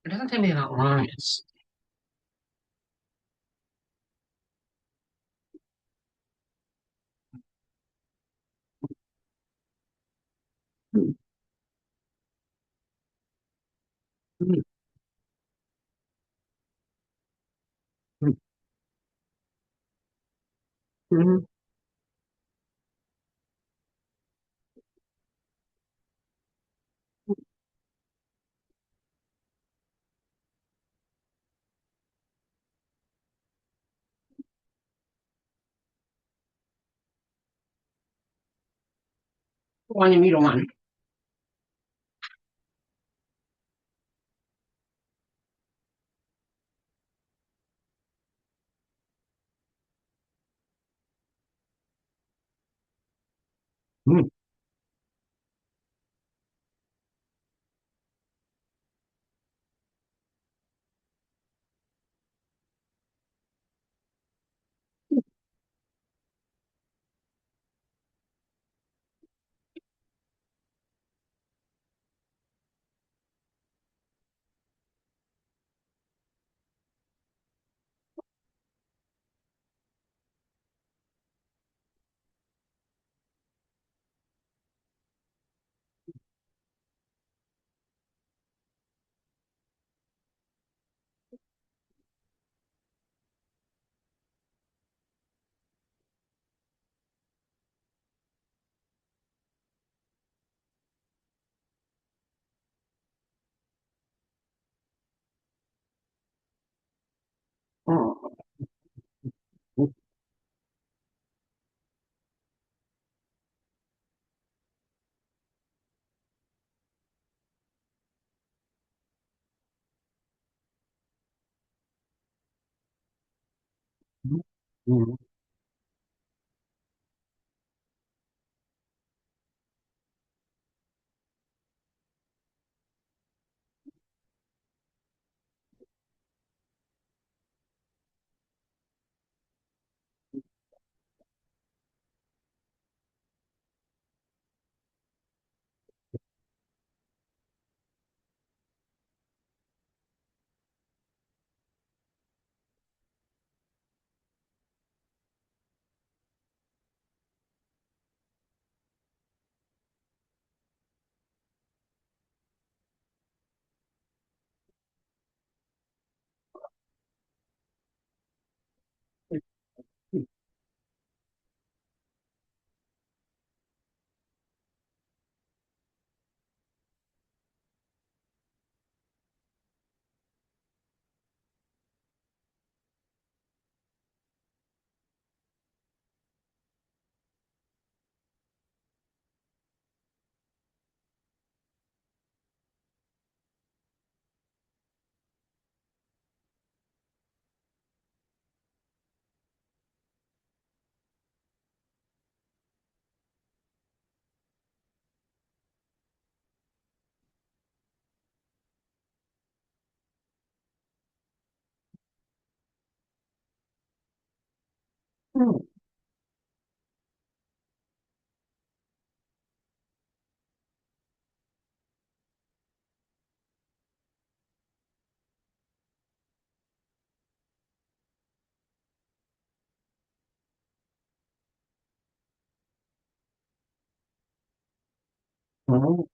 It doesn't tell me about rhymes. One in middle one. Mm. Mm.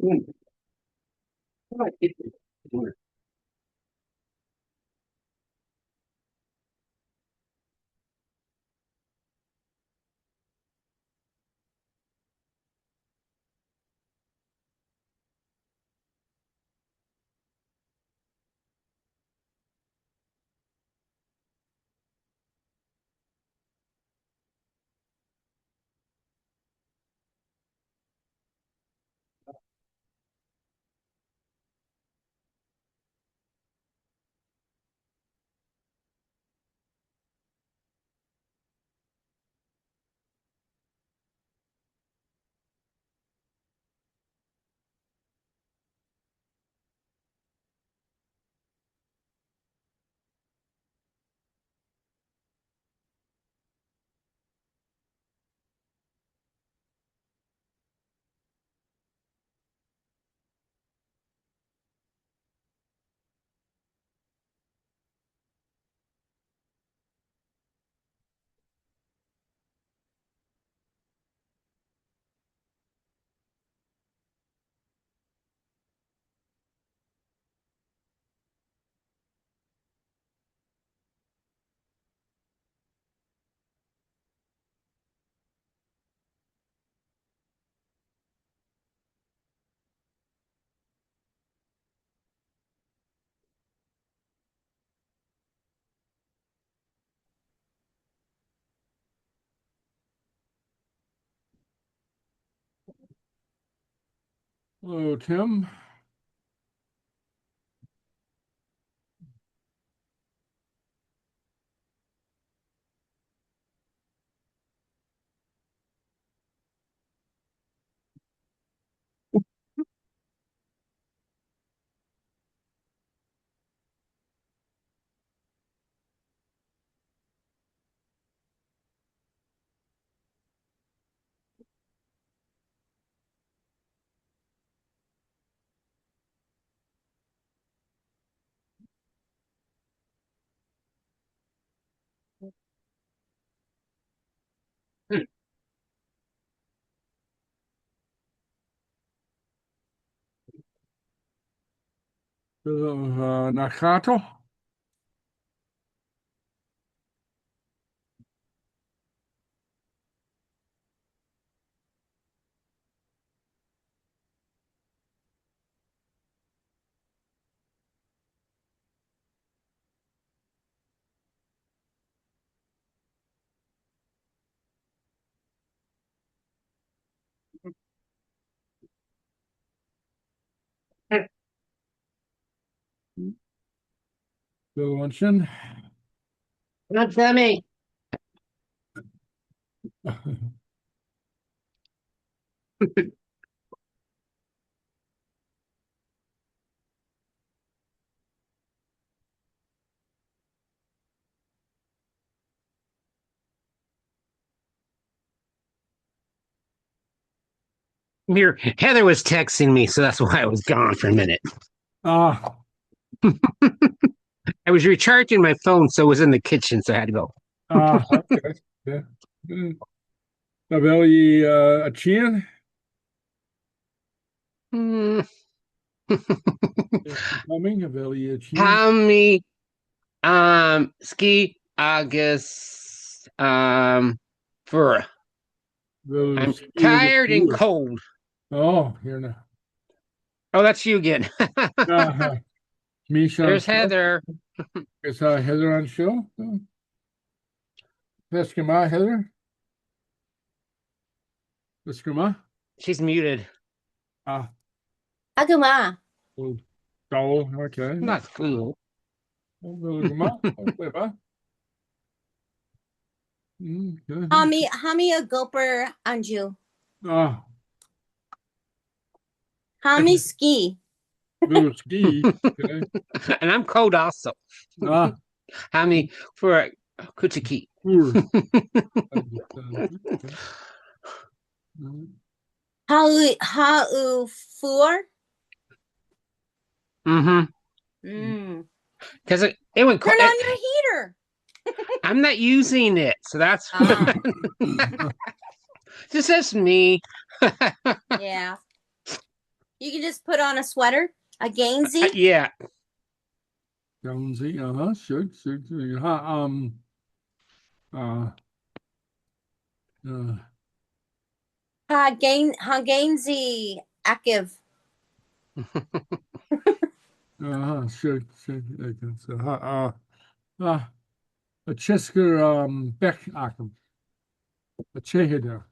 Mm. Right. Hello, Tim. Nakato. Bill Luncheon. Not Sammy. Here, Heather was texting me, so that's why I was gone for a minute. Ah, I was recharging my phone, so it was in the kitchen, so I had to go. okay. Yeah. Abeli Achian. Hmm. Coming. Abeli Achian. Tommy, ski, August, for I'm tired and cold. Oh, here now. Oh, that's you again. Misha. There's Heather. Is Heather on show? Eskrima, Heather? Eskrima? She's muted. Ah, Aguma. oh, okay. Not cool. Eskrima? Hami a goper anju. Ah, Hami ski. little ski. Okay. And I'm cold also. Ah, Hami for Kuchiki. poor. Ha'u four. Because it went Turn on your heater. I'm not using it, so that's just as me. Yeah. You can just put on a sweater, a Gainsey. Yeah. Jonesy, sure. Gainsey active. Sure. So, a Chesker Beck Arkham. A Cheheder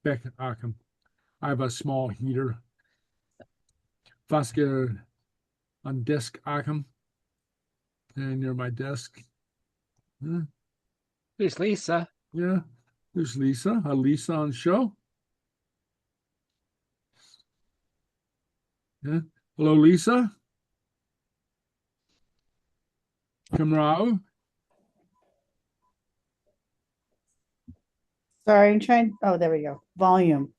Beck Arkham. I have a small heater. Vasker on desk Arkham. And near my desk. There's Lisa. Yeah. There's Lisa. A Lisa on show. Yeah. Hello, Lisa. Kamrao. Sorry, I'm trying. Oh, there we go. Volume.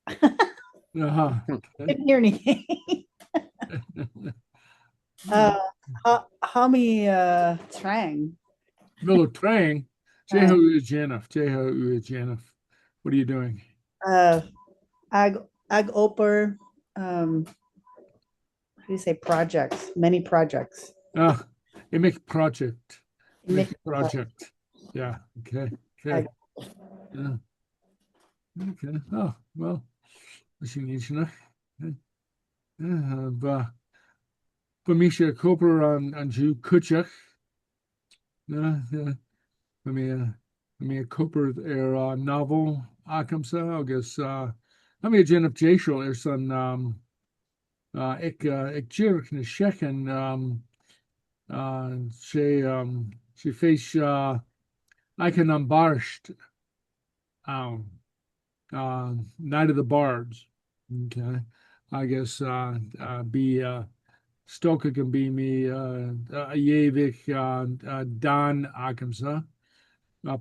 Didn't hear anything. Hami Trang. Miller Trang. Jehu Janif. What are you doing? Ag Oper. How do you say projects? Many projects. You make project. Project. Yeah. Okay. Yeah. Okay. Oh, well. But Misha Cooper on Jew Kuchak. I mean Cooper novel Akamsa, I guess I mean, Jen of Jashul, there's some ik Dh'èirich na Shechen she face I can unbarshed Night of the Bards. Okay. I guess be Stoka can be me Yevik Don Akamsa.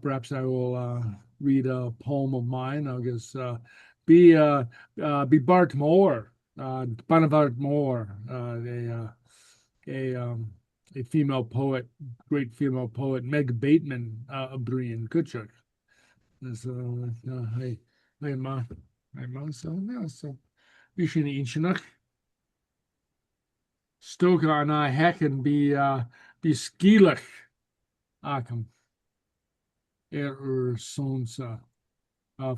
Perhaps I will read a poem of mine. I guess be Bart Moore, Bonavart Moore, a female poet, great female poet, Meg Bateman of Brian Kutchuk. So hey ma, so yeah, so Vishin Inchinach. Stoka and I hecken be Sgeulachd Akam. Sonsa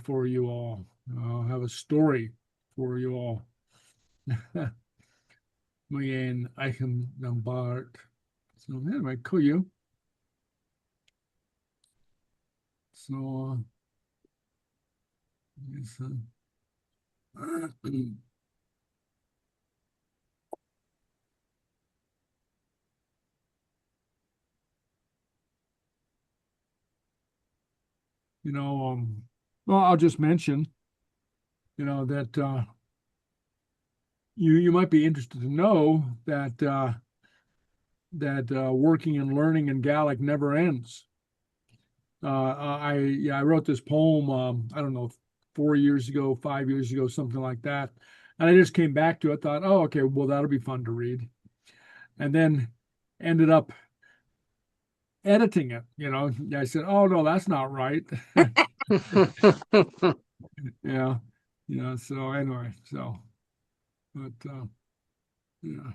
for you all. I'll have a story for you all. Myen Eichem Nambart. So anyway, cool you. So yes, well, I'll just mention, that you might be interested to know that working and learning in Gaelic never ends. I wrote this poem, I don't know, 4 years ago, 5 years ago, something like that. And I just came back to it, thought, oh, okay, well, that'll be fun to read. And then ended up editing it, I said, oh, no, that's not right. Yeah. So anyway, but yeah.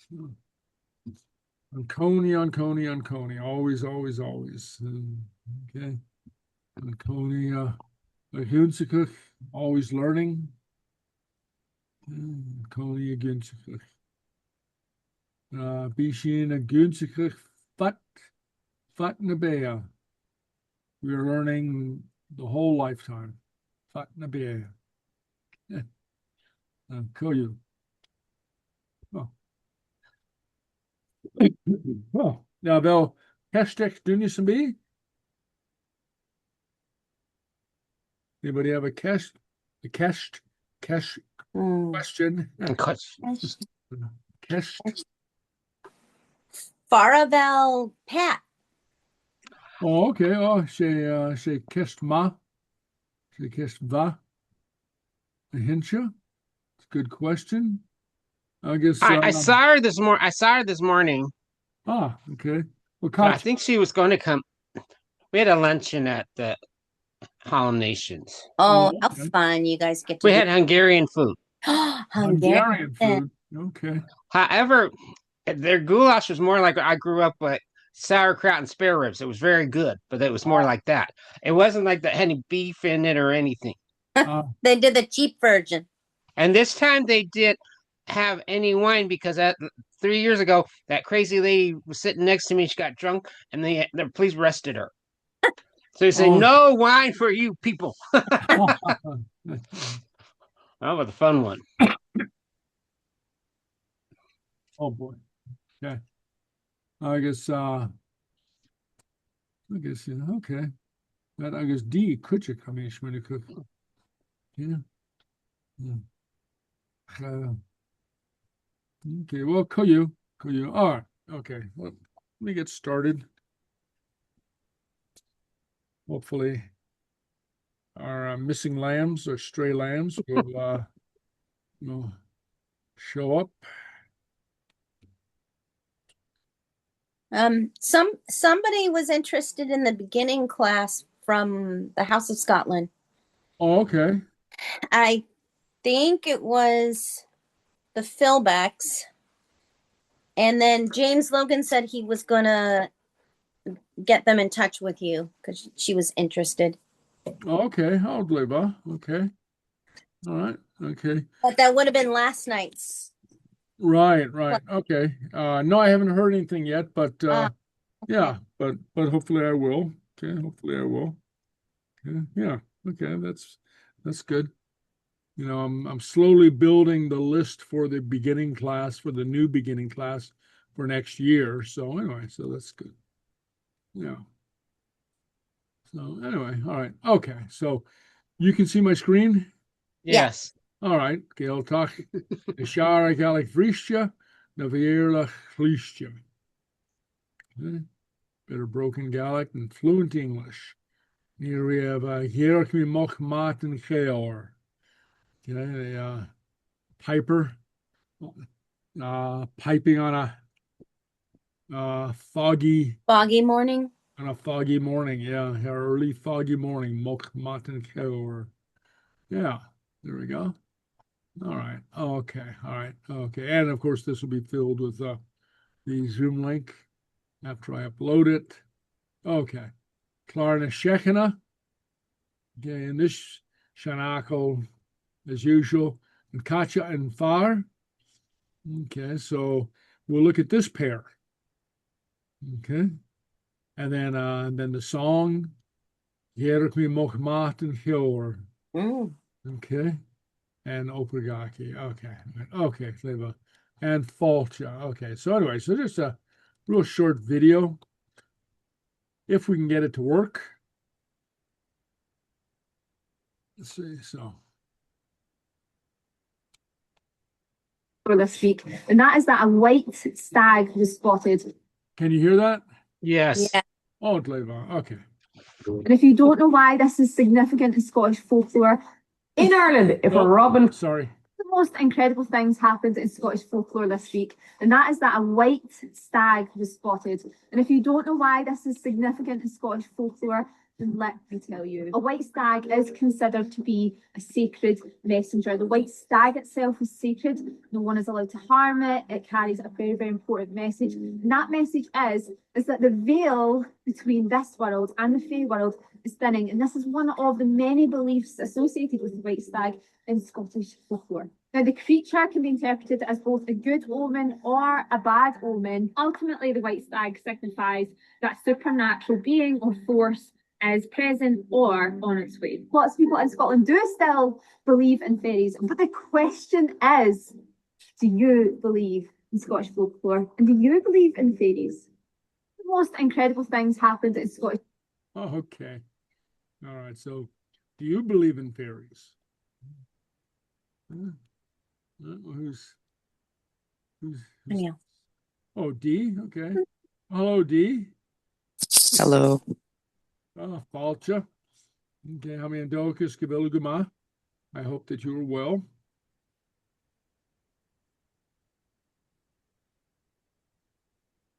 So, Coney, always. Okay. Coney, Hunsikuk, always learning. Coney Gunsikuk. Bishin a Gunsikuk, Fat Nabea. We are learning the whole lifetime. Fat Nabea. Koyu. Oh. Oh, now wel hashtag doen you some be? Anybody have a cash question? Cash. Faravel Pat. Oh, okay. Oh, she kissed ma. She kissed va. A hincha. It's a good question. I guess I saw her this morning. Ah, okay. Well, So I think she was going to come. We had a luncheon at the Holland Nations. Oh, how okay. fun you guys get to We do. had Hungarian food. Hungarian food. Okay. However, their goulash was more like I grew up with sauerkraut and spare ribs. It was very good, but it was more like that. It wasn't like that had any beef in it or anything. They did the cheap version. And this time they didn't have any wine because 3 years ago, that crazy lady was sitting next to me. She got drunk and the police arrested her. So they say, no wine for you people. That was a fun one. Oh boy. Okay. I guess okay. That I guess D Kutchuk Kamish Yeah. Okay, well, Koyu. All right. Okay. Well, let me get started. Hopefully our missing lambs or stray lambs will show up. Somebody was interested in the beginning class from the House of Scotland. Oh, okay. I think it was the Philbecks. And then James Logan said he was gonna get them in touch with you because she was interested. Okay, I'll believe her. Okay. All right. Okay. But that would have been last night's. Right. Okay. No, I haven't heard anything yet, but okay. yeah, but hopefully I will. Okay, hopefully I will. Okay, yeah. Okay, that's good. I'm slowly building the list for the beginning class, for the new beginning class for next year. So anyway, so that's good. Yeah. So anyway, all right. Okay. So you can see my screen? Yes. All right. Gaeltach, the Shara Gaelic Vriestia, the Dh'èirich Chliestia. Okay. Bit of broken Gaelic and fluent English. Here we have Dh'èirich moch, madainn, cheòthar. Okay, a piper, piping on a foggy morning. morning. Yeah, early foggy morning. Moch, madainn, cheòthar. Yeah, there we go. All right. Okay. All right. Okay. And of course, this will be filled with the Zoom link after I upload it. Okay. Clàr na Seachdaine. Okay. And this Shanako, as usual, and Càite and Fàilte. Okay. So we'll look at this pair. Okay. And then the song, Dh'èirich moch, madainn, cheòthar. Okay. And Obrigaki. Okay. Okay, Leva. And Fàilte. Okay. So anyway, so just a real short video. If we can get it to work. Let's see. So for this week, and that is that a white stag was spotted. Can you hear that? Yes. Yeah. Oh, Leva. Okay. And if you don't know why this is significant in Scottish folklore, In Ireland, if a robin Sorry. the most incredible things happened in Scottish folklore this week, and that is that a white stag was spotted. And if you don't know why this is significant in Scottish folklore, then let me tell you. A white stag is considered to be a sacred messenger. The white stag itself is sacred. No one is allowed to harm it. It carries a very, very important message. And that message is that the veil between this world and the fae world is thinning. And this is one of the many beliefs associated with the white stag in Scottish folklore. Now, the creature can be interpreted as both a good omen or a bad omen. Ultimately, the white stag signifies that supernatural being or force is present or on its way. Lots of people in Scotland do still believe in fairies, but the question is, do you believe in Scottish folklore? And do you believe in fairies? The most incredible things happened in Scottish. Oh, okay. All right. So do you believe in fairies? Who's Yeah. Oh, D. Okay. Hello, D. Hello. Fàilte. Okay, Hamiandokas Gavilguma. I hope that you are well.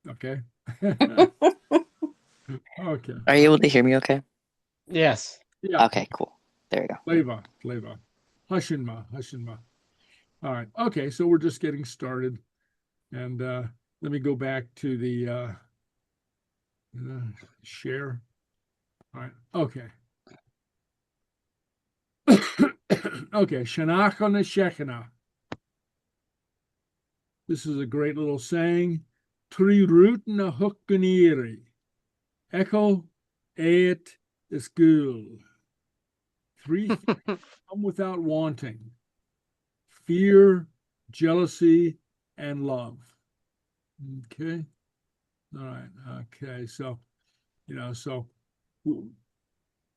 Okay. Okay. Are you able to hear me okay? Yes. Yeah. Okay, cool. There we go. Leva. Hushinma. All right. Okay, so we're just getting started. And let me go back to the share. All right. Okay. Okay. Shanach na Seachdaine. This is a great little saying. Trí rút na hucganiri. Echo eight is ghoul. Three things come without wanting. Fear, jealousy, and love. Okay. All right. Okay. So,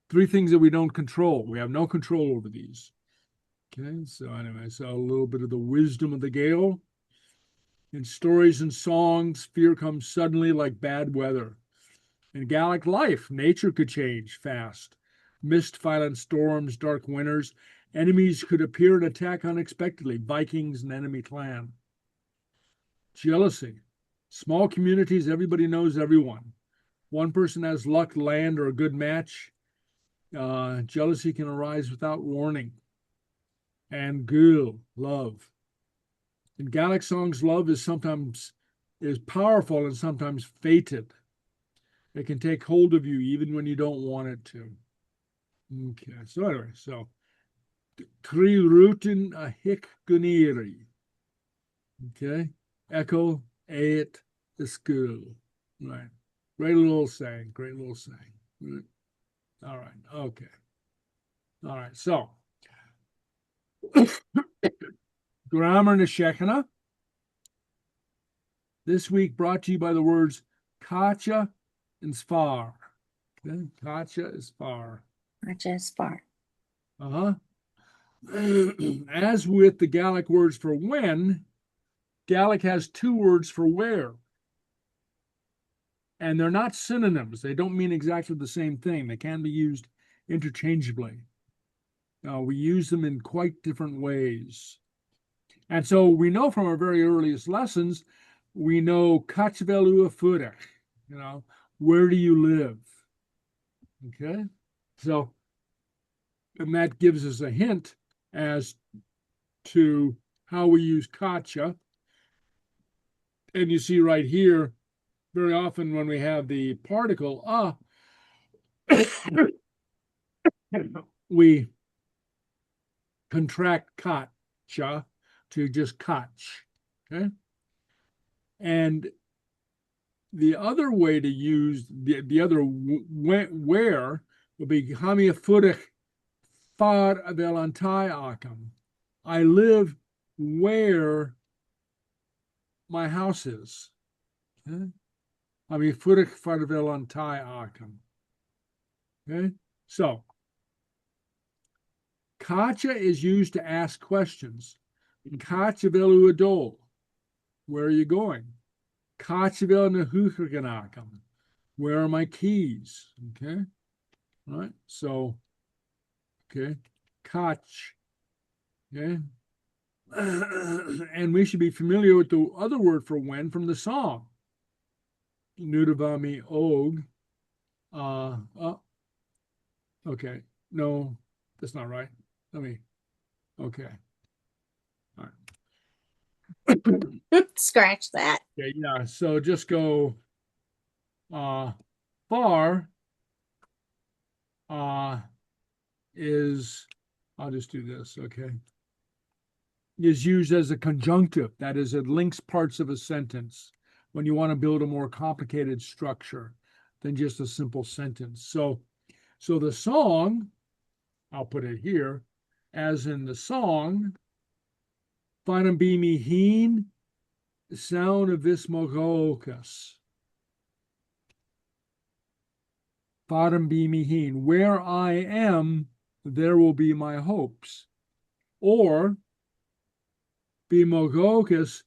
three things that we don't control. We have no control over these. Okay. So anyway, so a little bit of the wisdom of the Gael. In stories and songs, fear comes suddenly like bad weather. In Gaelic life, nature could change fast. Mist, violent storms, dark winters, enemies could appear and attack unexpectedly, Vikings and enemy clan. Jealousy. Small communities, everybody knows everyone. One person has luck, land, or a good match. Jealousy can arise without warning. And ghoul, love. In Gaelic songs, love is sometimes powerful and sometimes fated. It can take hold of you even when you don't want it to. Okay, so anyway, so Trí rútin a hic guniri. Okay, echo eight the school. Right. Great little saying. Right. All right. Okay. All right. So Grammar na Shechana. This week brought to you by the words Kacha and Sfar. Okay, Kacha is far. Kacha is far. Uh-huh. As with the Gaelic words for when, Gaelic has two words for where. And they're not synonyms. They don't mean exactly the same thing. They can be used interchangeably. We use them in quite different ways. And so we know from our very earliest lessons, we know Kachvelu Furech, where do you live? Okay, so, and that gives us a hint as to how we use Kacha. And you see right here, very often when we have the particle we contract Kacha to just Kach. Okay, and the other way to use the other where would be Hamia Furich Far Velantai Akam. I live where my house is. Okay? Hamia Furich Far Velantai Akam. Okay, so Kacha is used to ask questions. Kacha Velu Adol. Where are you going? Where are my keys? Okay. All right. So, okay. Kach. Okay. And we should be familiar with the other word for when from the song. Nudavami og. Okay. No, that's not right. Okay. All right. Scratch that. Yeah, so just go far is, I'll just do this, okay, is used as a conjunctive. That is, it links parts of a sentence when you want to build a more complicated structure than just a simple sentence. So the song, I'll put it here, as in the song, Fanam Bimi Heen, the sound of this mogokas. Fadam bimihin, where I am, there will be my hopes. Or bimogokas,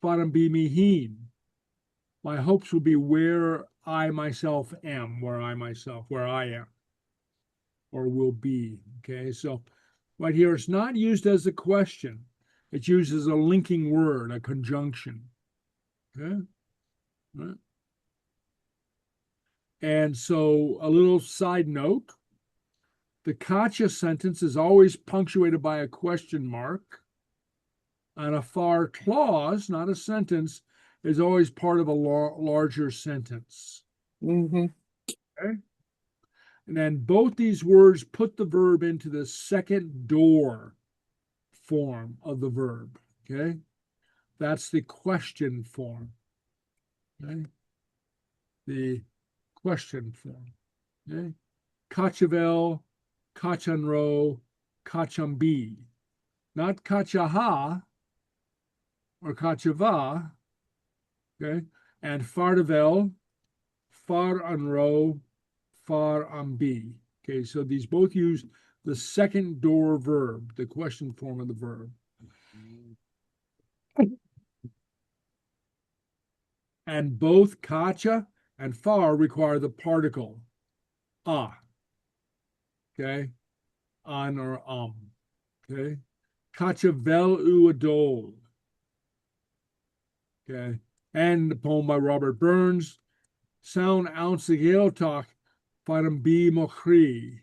fadam bimihin. My hopes will be where I myself am, where I am, or will be. Okay, so right here, it's not used as a question. It's used as a linking word, a conjunction. Okay? Right. And so a little side note, the Kacha sentence is always punctuated by a question mark, and a far clause, not a sentence, is always part of a larger sentence. Mm-hmm. Okay? And then both these words put the verb into the second door form of the verb, okay? That's the question form, okay? The question form, okay? Kachavel, kachanro, kachambi. Not kachaha or kachava, okay? And fardavel, far unro, far ambi. Okay, so these both use the second door verb, the question form of the verb. And both kacha and far require the particle okay, an or okay. Kacha vel uadol, okay. And the poem by Robert Burns, sound ounce Sgeulachd, fadam bi mochri.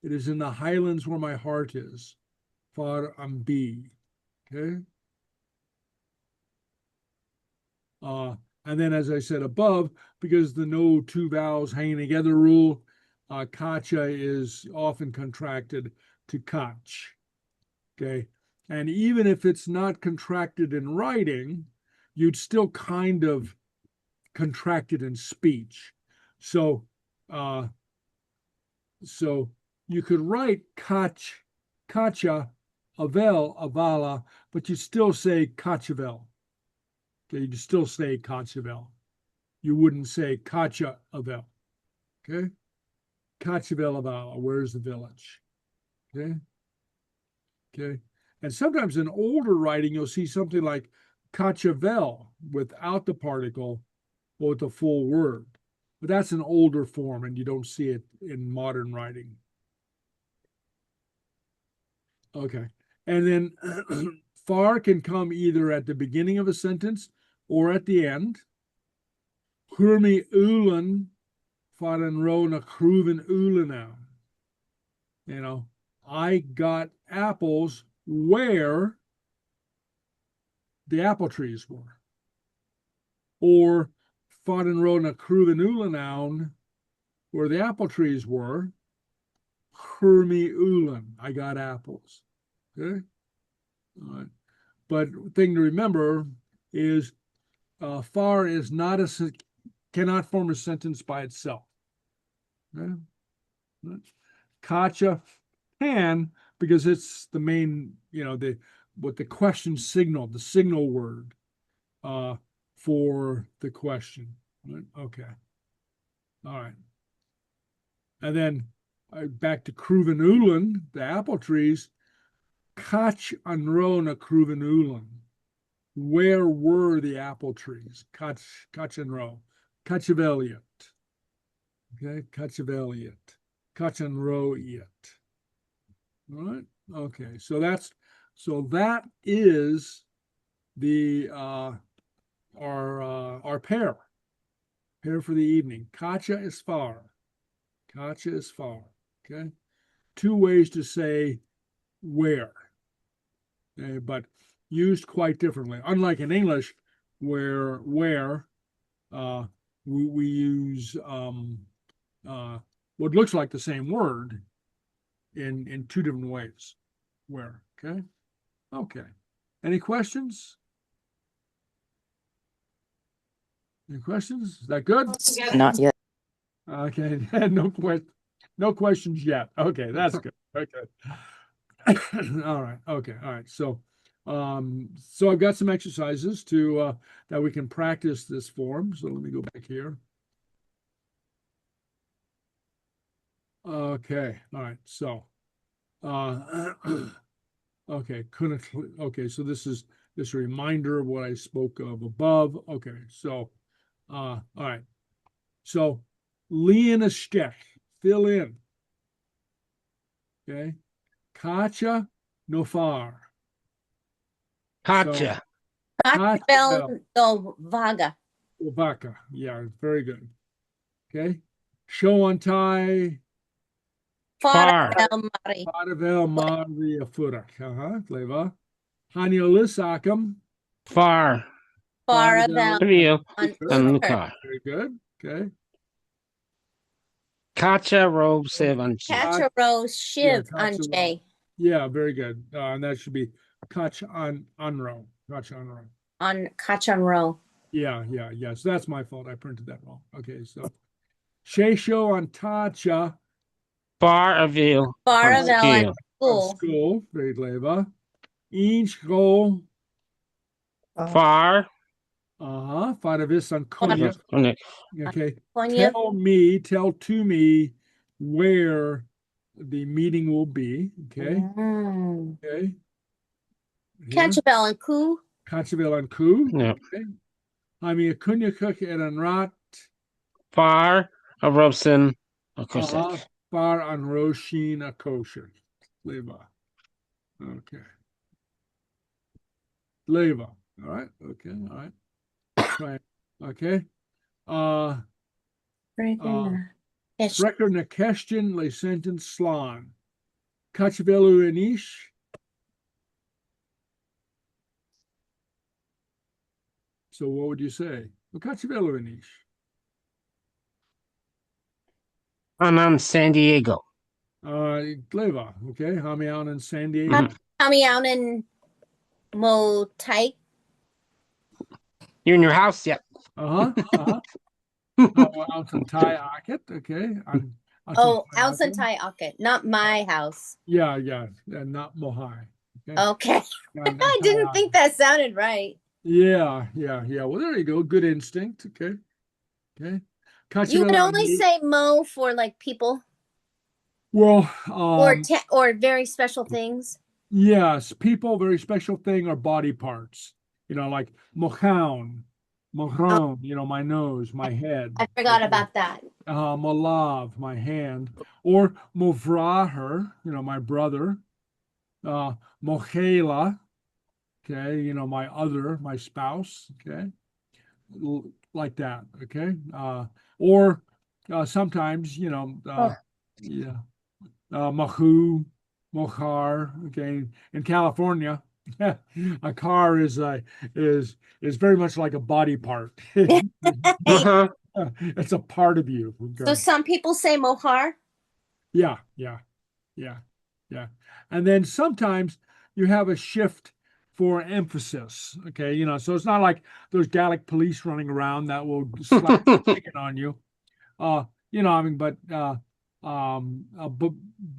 It is in the highlands where my heart is. Far ambi. Okay. And then, as I said above, because the no two vowels hanging together rule, kacha is often contracted to kach. Okay. And even if it's not contracted in writing, you'd still kind of contract it in speech. So you could write kacha avel, avala, but you still say kachavel. Okay, you still say kachavel. You wouldn't say kacha avel. Okay, kachavel avala. Where's the village? Okay, okay, and sometimes in older writing you'll see something like kachavel without the particle or with the full word, but that's an older form, and you don't see it in modern writing. Okay. And then far can come either at the beginning of a sentence or at the end. Hurmi ulan faran ro na kruven ulanau. You know, I got apples where the apple trees were. Or faran ro na kruven ulanau, where the apple trees were. Hurmi ulan, I got apples. Okay. All right. But thing to remember is far is not cannot form a sentence by itself. Okay. Kacha can, because it's the main, what the question signal, the signal word for the question. Right? Okay. All right. And then back to Kruvenulan, the apple trees. Kach anro na Kruvenulan. Where were the apple trees? Kach anro. Kachaveliot. Okay, Kachaveliot. Kach anro iet. All right. Okay. So that is the our pair for the evening. Kacha is far. Kacha is far. Okay. Two ways to say where, but used quite differently. Unlike in English, where we use what looks like the same word in two different ways. Where, okay? Okay. Any questions? Any questions? Is that good? Not yet. Okay, no questions yet. Okay, that's good. Okay. All right. Okay. All right. So I've got some exercises to that we can practice this form. So let me go back here. Okay. All right. So okay. Okay. So this is a reminder of what I spoke of above. Okay. So all right. So lean a step, fill in. Okay. Kacha nofar. Kacha. Kachvel do vaga. Vaca. Yeah, very good. Okay. Show on tie. Far. Mari. Faravel Maria Furak. Leva. Haniolisakam. Far. Faravel View. on On the Uther. car. Very good. Okay. Kacha robe siv on cheek. Kacharo shiv Yeah, on Kacharo. J. Yeah, very good. And that should be Kach on Unro. Kach Unro. On Kachanro. Yeah. So that's my fault. I printed that wrong. Okay, so Shesho on Tacha. Far of view. Faravel on Of school. school. Very leva. Inch go. Far. Faravis on Konya. Okay. Konya. Tell to me where the meeting will be. Okay. Okay. Kachabel and Ku. Kachavel and Ku. No. Okay. Hami Akunya Cook and Rat. Far of Robson. Akosek. Far on Roshin Akosher. Leva. Okay. Leva. All right. Okay. All right. Right. Okay. Record Nakestion Le Sentence Slan. Kachavelu Anish. So what would you say? Kachavelu Anish. I'm on San Diego. Leva. Okay. Hami out in San Diego. Hami out in Mo Tai. You're in your house yet? Out in Tai Akit. Okay. Oh, out in Tai Akit, not my house. Yeah, not Mohai. Okay. And I didn't think that sounded right. Yeah. Well, there you go. Good instinct. Okay. You would only Cacheville. say mo for like people Well, or very special things. yes, people, very special thing, or body parts. Like mochown, my nose, my head. I forgot about that. Malav, my hand. Or movraher, my brother. Mochela, okay, my spouse, okay, like that, okay. Or sometimes, yeah, mahu, mochar, okay. In California, a car is very much like a body part. Uh-huh. It's a part of you. So Okay. some people say mohar. Yeah. And then sometimes you have a shift for emphasis. Okay, so it's not like those Gaelic police running around that will slap chicken on you. But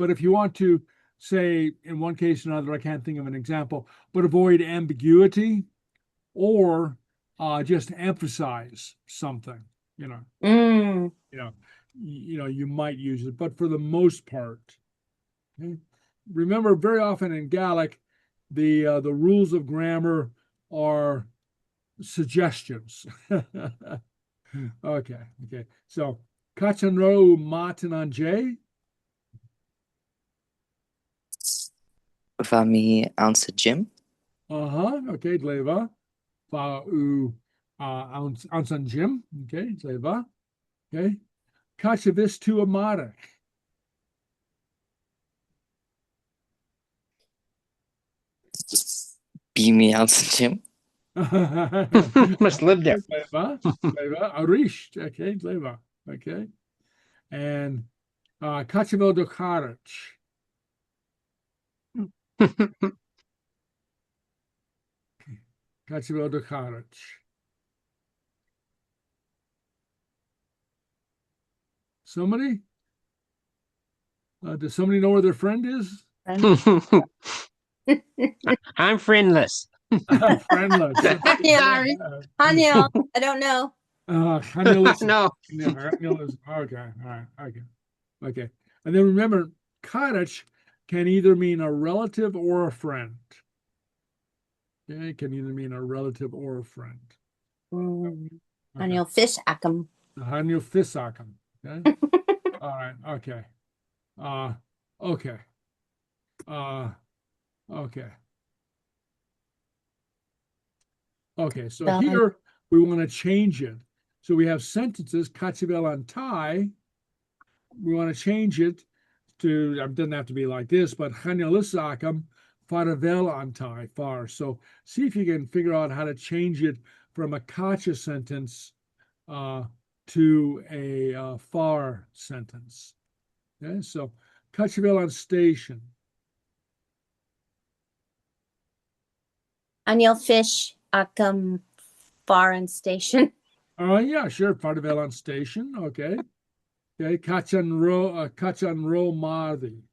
if you want to say in one case or another, I can't think of an example, but avoid ambiguity or just emphasize something, Mm. you might use it, but for the most part, okay? Remember, very often in Gaelic, the rules of grammar are suggestions. Okay. So, Kachanro Martin on J. Vami ounce Jim. Okay, Dleva. Fa u ounce on Jim. Okay, Dleva. Okay. Kachavis to Amara. Beamy ounce Jim. Must live there. Dleva. Arish. Okay, Dleva. Okay. And Kachavil Dh'èirich. Kachavil Dh'èirich. Somebody? Does somebody know where their friend is? I'm friendless. Friendless. Sorry. Haniel, I don't know. Haniel No. is okay. All right. Okay. And then remember, cottage can either mean a relative or a friend. Okay, it can either mean a relative or a friend. Haniel fish akum. Haniel fisakum. Okay. All right. Okay. Okay. Okay. So here we want to change it. So we have sentences, Kachivel antai. We want to change it to, it doesn't have to be like this, but Hanialisakam faravel antai, far. So see if you can figure out how to change it from a kacha sentence to a far sentence. Okay, so Kachivel on station. Haniel fish akum foreign station. Yeah, sure. Faravel on station. Okay. Okay, Kachanro Mardi.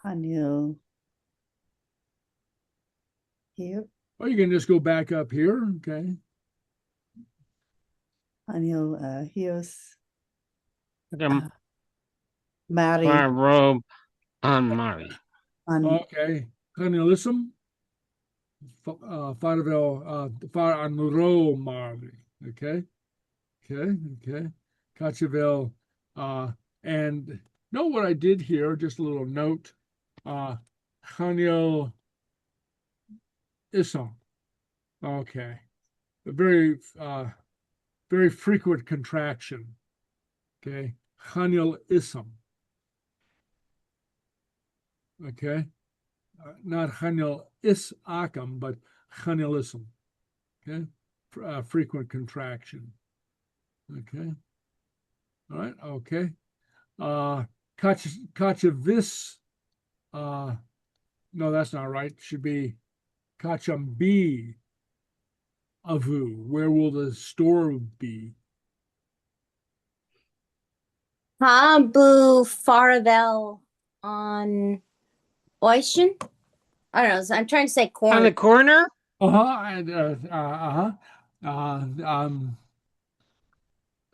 Haniel. Here. Or you can just go back up here. Okay. Haniel here's My Mary. robe on Mari. Okay. Hanilism. Faravel Far Anro Mardi. Okay. Kachavel. And know what I did here, just a little note. Haniel Isam. Okay. A very frequent contraction. Okay. Haniel Isam. Okay. Not Haniel Isakam, but Haniel Isam. Okay. Frequent contraction. Okay. All right. Okay. Kachavis. No, that's not right. Should be Kachambi Avu. Where will the store be? Habu faravel On ocean? I don't know. I'm trying to say corn. On the corner?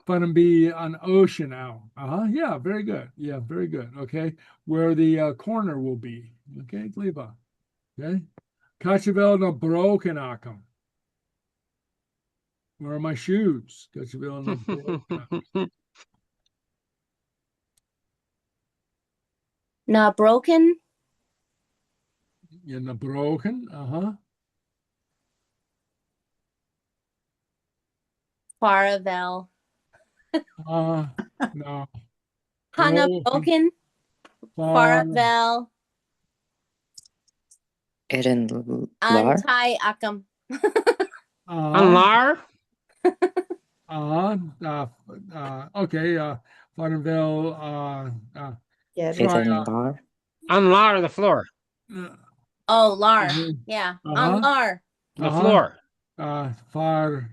Gonna be an ocean now. Yeah, very good. Yeah, very good. Okay, where the corner will be. Okay, Gleba. Okay, Kachavel na broken akum. Where are my shoes? Kachavel na broken. Not broken. In the broken. Faravel. No. Hana broken. Faravel. Eren Lar. Anti akam. On Lar? Okay. Faravel. Yeah, Eren Lar. On Lar, the floor. Oh, Lar. Mhm. Yeah. On Lar. The floor. Far.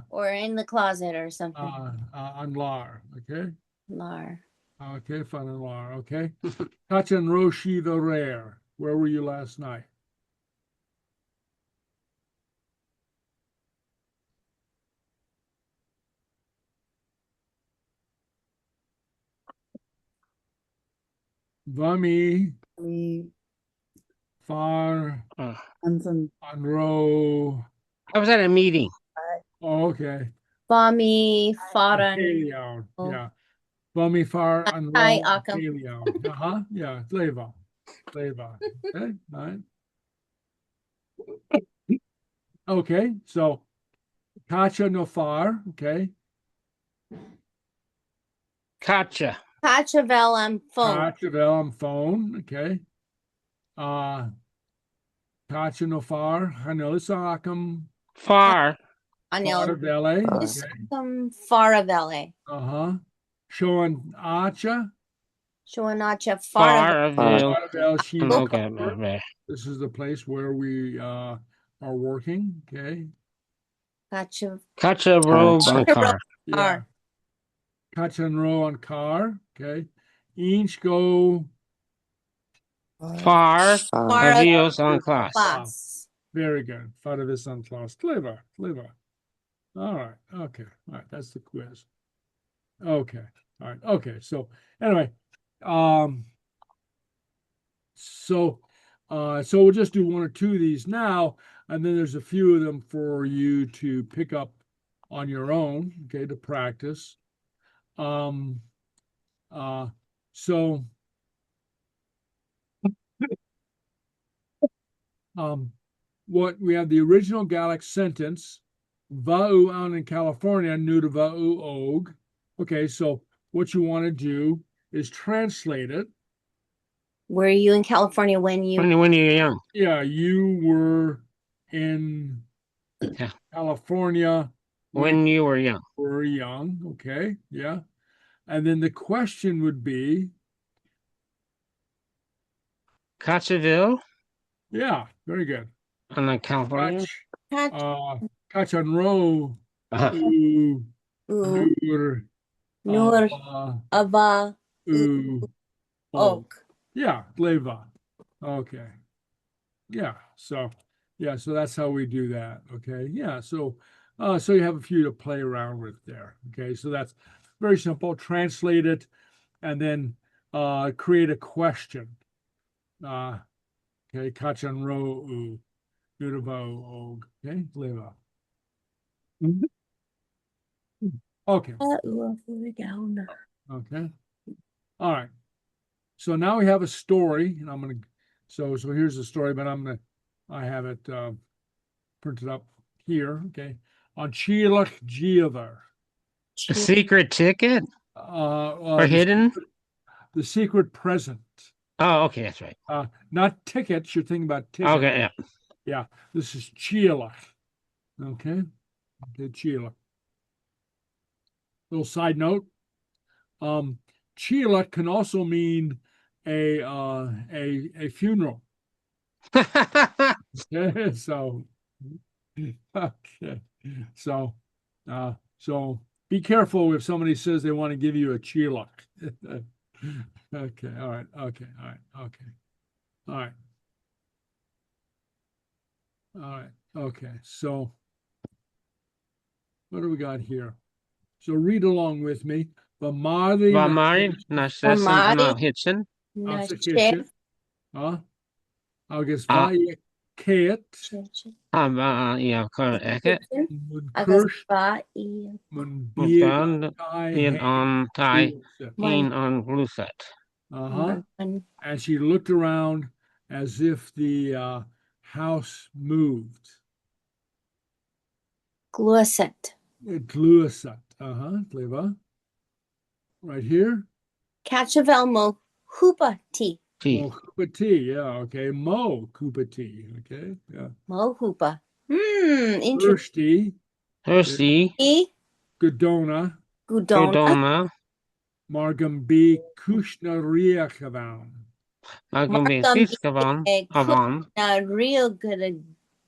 Or in the closet or something. On Lar. Okay. Lar. Okay, fun and Lar. Okay. Kachan Roshi the Rare. Where were you last night? Vami. we Far. Anson Unro. I was at a meeting. Oh, okay. Bami Faran. Paleo. Yeah. Vami Far Unro. Hi, Akam. Paleo. Yeah. Leva. Okay. All right. Okay. So Kacha Nofar. Okay. Kacha. Pachavel on phone. Kachavel on phone. Okay. Kacha Nofar. Hanelisakam. Far. Anil. Farvele. Okay. Some Faravele. Showing Acha. Shawanacha Far. Faravel. Farvel Shiva. Okay. This is the place where we are working. Okay. Pacha. Kacha robe on car. Yeah. Kacha and row on car. Okay. Inch go. Far. Far. Avios on class. Class. Very good. Faravis on class. Clever. All right. Okay. All right. That's the quiz. Okay. All right. Okay. So anyway, so we'll just do one or two of these now, and then there's a few of them for you to pick up on your own, okay, to practice. So what we have the original Gaelic sentence, Va'u out in California, new to Va'u Og. Okay, so what you want to do is translate it. Were you in California when you? When you're young. Yeah, you were in California When you were young. were young. Okay, yeah. And then the question would be, Kachaville yeah, very good. on the California. Kachanro, Ooh. Nur, Nur. Ava. Oak. Yeah, Leva. Okay. Yeah, so that's how we do that. Okay. Yeah, so you have a few to play around with there. Okay, so that's very simple. Translate it and then create a question. Okay, Kachanro Nuravo. Okay, Leva. Okay. Okay. All right. So now we have a story, and I'm gonna. So here's the story, but I have it printed up here. Okay, on Sgeulachd cheòthar. A secret ticket or hidden? The secret present. Oh, okay, that's right. Not tickets. You're thinking about tickets. Okay, yeah. Yeah, this is Sgeulachd. Okay, Sgeulachd. Little side note. Sgeulachd can also mean a funeral. Okay, so so be careful if somebody says they want to give you a Sgeulachd. Okay, all right, okay, all right, okay. All right. All right, okay, so what do we got here? So read along with me. Vamari Vamari na sesin Vamari. na hitsin. Na kitchen. Agus Ah. vai Cait. Yeah, correct. Agus ba i. Mun Mugan being in on Thai, in on Gluset. And she looked around as if the house moved. Gluset. Gluset. Clever. Right here. Cachavel mo hoopa tea. Mo hoopa tea. Yeah. Okay. Mo hoopa tea. Okay. Yeah. Mo hoopa. Interesting. Thirsty. Gudona. Gudona. Margam B. Kushna Riachavan. Margam B. Kushkavan. Avan. Real good.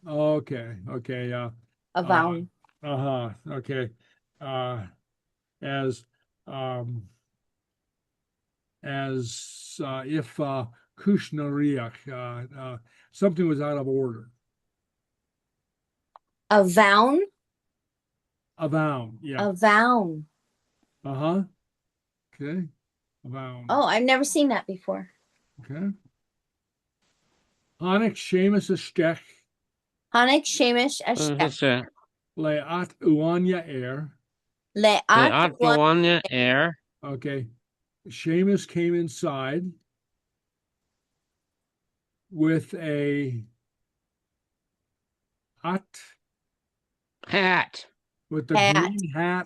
Okay. Okay. Avan. Okay. As if Kushnariach, something was out of order. A vown? A vown, yeah. A vown. Okay. A vown. Oh, I've never seen that before. Okay. Hanik Seamus Estech. Hanik Seamus Estech. Leat Uanya Air. Leat Uanya Air. Okay. Seamus came inside with a hat. With the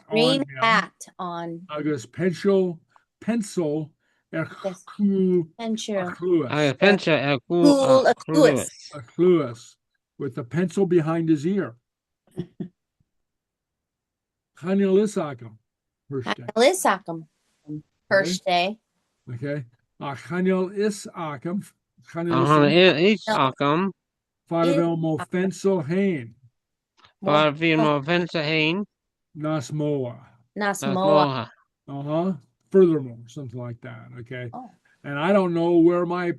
green hat on him. Agus pencil Pencil. With the pencil behind his ear. Chanel Isakam. First day. Okay. Chanel Isakam. Isakam. Farvel mo fensel hain. Farvel mo fensel hain. Nasmoa. Nasmoa. Furthermore, something like that. Okay. Oh. And I don't know where my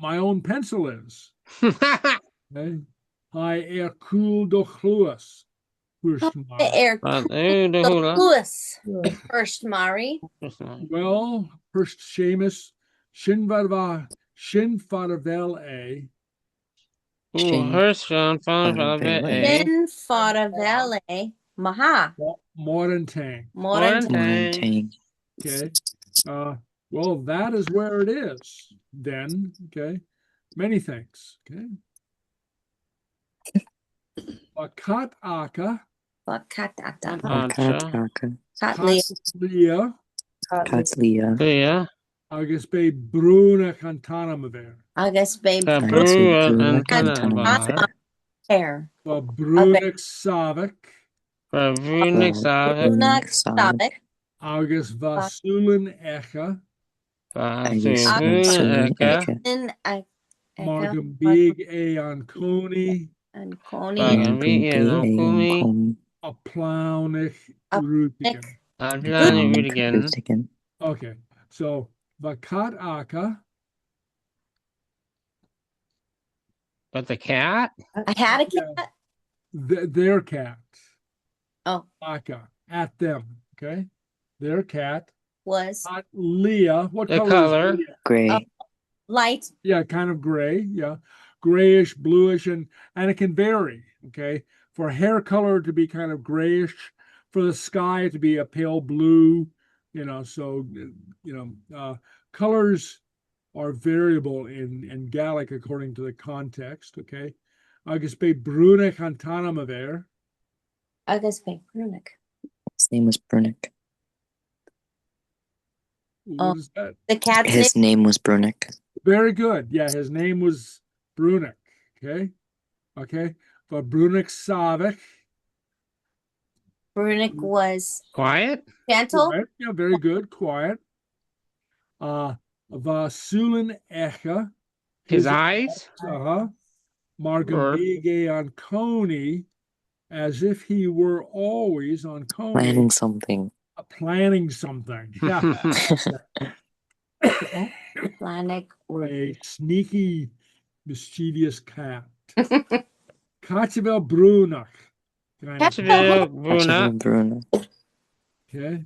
own pencil is. Okay. Hi air cool dochluas. Air First Mari. Well, first Seamus Shinvarva Shinfarvel a. Shinfarvel a. Maha. Morantang. Okay. Well, that is where it is. Then, okay. Many thanks. Okay. Vakat Aka. Katlia. Agus be Bruna Cantanamaver. Agus be Bruna Cantanamaver. Brunik Savik. Brunik Savik. Agus Vasulin Echa. Margam Big A on Coney. And a Plownick Rutigan. Okay, so Vakat Aka. But the cat? I had a cat. Their cat. Oh. Aka. At them. Okay. Their cat was Leah. What the color? Is gray. Light. Yeah, kind of gray. Yeah. Grayish, bluish, and it can vary. Okay. For hair color to be kind of grayish, for the sky to be a pale blue, so colors are variable in Gaelic according to the context. Okay. Agus be Brunic Antanamaver. Agus be Brunic. His name was Brunic. What is that? The cat's His name was Brunic. Very good. Yeah, his name was Brunic. Okay. Okay. But Brunic Savik. Brunic was quiet. Gentle. Quiet. Yeah, very good. Quiet. Vasulin Echa. His eyes. Margam Bige on Coney, as if he were always on Coney. Planning something. Planning something. Yeah. Flannick. a sneaky, mischievous cat. Caiitevel brúnach. kind of cat, Caiitevel Bruna. Bruno. Okay.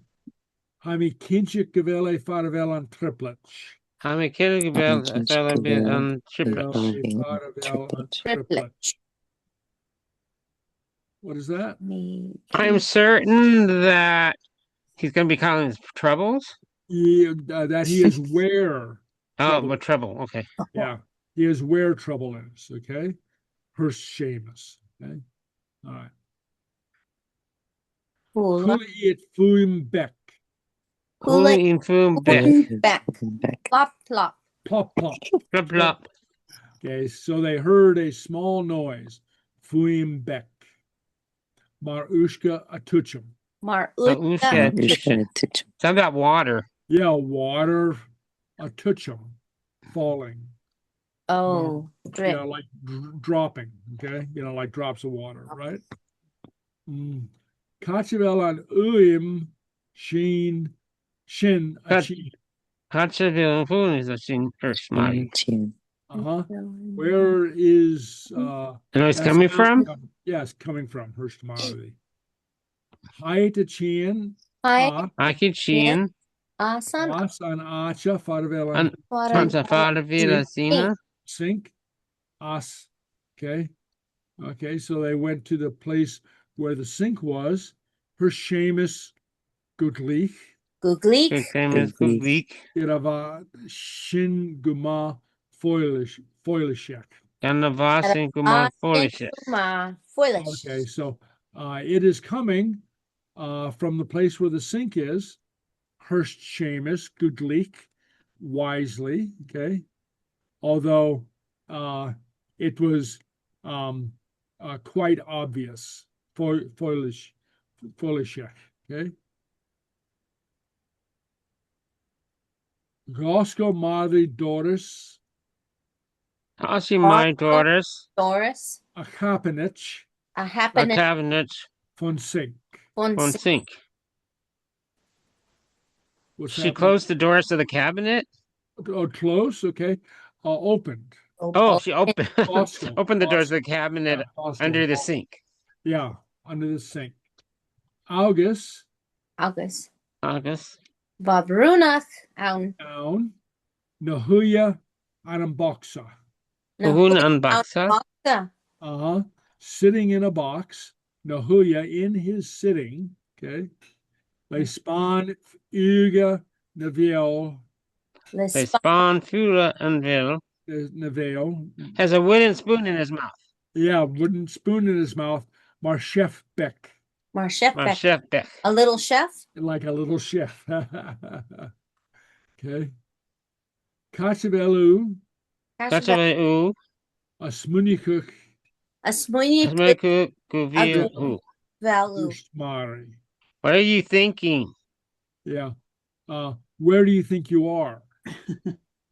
Haimi kinchik gavele faravel on triplets. Hame Kilgabel, a fellow bit on triplets. Faravel on triplets. What is that? I'm certain that he's going to be calling his troubles. That he is where. Oh, but trouble. Okay. Yeah. He is where trouble is. Okay. Her Seamus. Okay. All right. Hula it fuim beck. Hula in Fum Beck. Back. Plop, plop. Plop, plop. Plop, plop. Okay. So they heard a small noise. Fuim beck. Marushka atuchum. Ushka. Something about water. Yeah. Water atuchum. Falling. Oh, drip. Yeah, like dropping, okay? Like drops of water, right? Kachivel on uim shin achi. Kachivel Fun is a shin first mine. Uh-huh. Where is You know it's coming from? Yes, coming from Hirshtamari. Haite chin. Aki Chin. Asan. Asan acha farvel Tanza Faravila Sina. sink. As. Okay. Okay, so they went to the place where the sink was. Her Seamus Guglich. Googly. Her famous Guglik. Irava Shin Guma Foilishek. And the Vasin Kumar Folishet. Foilish. Okay, so it is coming from the place where the sink is. Hurst Seamus Guglich wisely. Okay. Although it was quite obvious. Foilishek. Okay. Glasgow Madri Doris. How's my daughters? Doris. A cabinet A A happening. cabinet von sink. on sink. What's She happening? closed the doors to the cabinet? Oh, close. Okay. Opened. Oh, she opened Hostile. opened the doors of the cabinet Hostile. under the sink. Yeah, under the sink. August. August. August. Babrunach. Aun. Down. Nahuya Adamboxa. Uhun Anbaksa. Uh-huh. Sitting in a box. Nahuya in his sitting. Okay. They spawn Uga Navel. They spawn Fula and Vil. Navel. Has a wooden spoon in his mouth. Yeah, wooden spoon in his mouth. Marchef Beck. My Marchef. chef Beck. A little chef. Like a little chef. Okay. Kachevelu. That's a ooh. A smunikuch. A smoiny Asmeku Guvil ooh. value. Mari. What are you thinking? Yeah. Where do you think you are?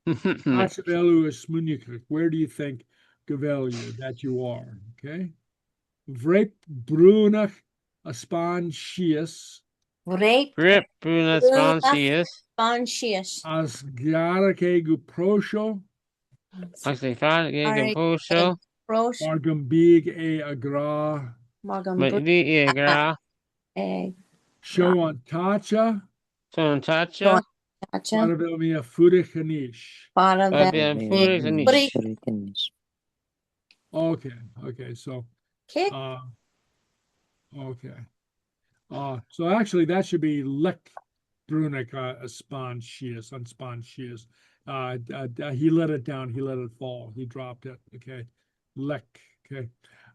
Kachevelu is smunikuch. Where do you think Gavelia that you are? Okay. Vrep brunach aspan shias. Rape. Grip Bruna Sponsius. Sponsius. As garake guprosho. Actually, found a posho. Roche. Margum big a agra. Morgan. But the gra. Egg. Show on tacha. Son tacha. Gotcha. Maravilmia furikanish. Para Fabian Furis and Furi- Okay. Okay. So, Kick. okay. So actually that should be lek brunik sponsius, unsponsius. He let it down. He let it fall. He dropped it. Okay. Lek. Okay.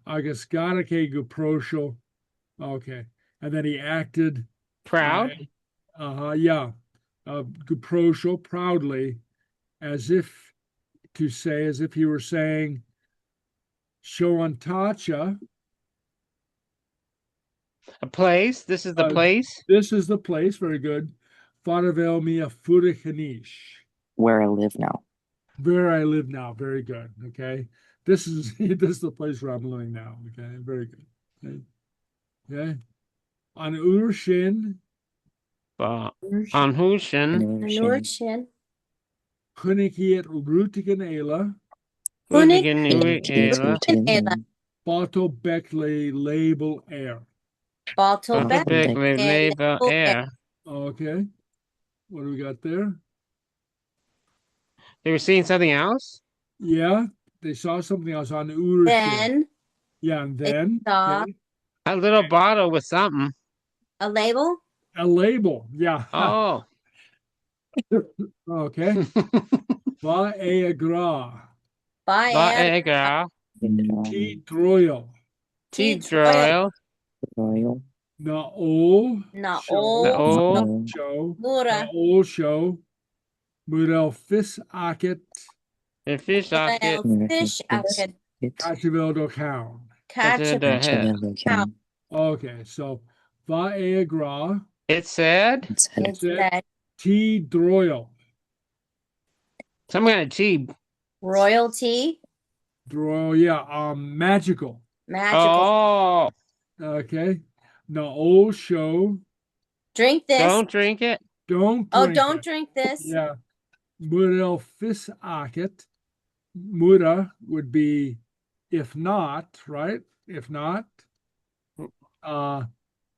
Agaskarake guprosho. Okay. And then he acted Proud. Yeah. Guprosho proudly, as if he were saying, Shoantacha. A place. This is the place. This is the place. Very good. Faravel mia furikanish. Where I live now. Where I live now. Very good. Okay. This is the place where I'm living now. Okay. Very good. Okay. Okay. On Urshin. On Hushin. Nurshin. Chunikiet Rutigan Ayla, Hoonigan Eight Nui is Ayla. written in Bottle Beckley Label Air. Bottle Bottle back Big Big. Label Air. Okay. What do we got there? They were seeing something else? Yeah, they saw something else on Urusha. Then Yeah, and they then saw okay, A little bottle with something. a label. a label. Yeah. Oh. Okay. Vaeagra. By Vaega. Tea Droil. Tea Tea Droil. Royal. Naol. Na Show. old Show. Mura. Naol Show. Murel Fis Aket. The fish socket. Fish outfit. Cachivel do Cow. Catch the head. cow. Okay, so Vaeagra. It said It said It's that Tea Droil. some kind of tea. royalty, Droil, yeah, magical. magical. Oh. Okay. Naol Show. Drink this. Don't drink it. Don't Oh, drink don't it. drink this. Yeah. Murel Fis Aket. Mura would be if not, right? If not.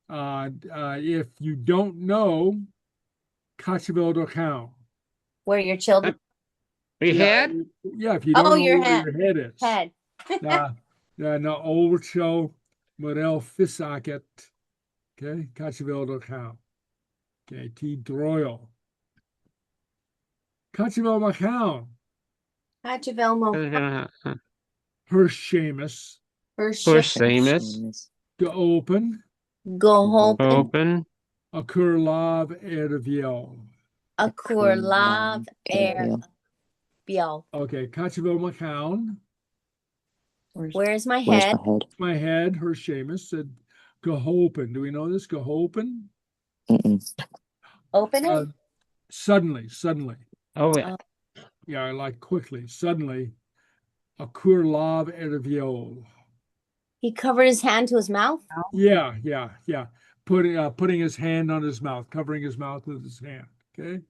If you don't know, Cachivel do Cow. Where your children We had? Yeah, if you don't Oh, know your where head. your head is. head. Na old show, Murel Fisaket. Okay, Cachivel do Cow. Okay, T Droil. Cachivel Macown. Hatchavelmo. Her Seamus. First For ship. Seamus. To open. Go home. Open. A curlav erviel. A cour love air. Biel. Okay, Cachivel Macown. Where's my Where's head? my head? My head, her Seamus said Gahopen. Do we know this? Gahopen? Open it. Suddenly. Oh, yeah. Yeah, like quickly, suddenly, a curlav erviol. He covered his hand to his mouth. Yeah. Putting his hand on his mouth, covering his mouth with his hand. Okay.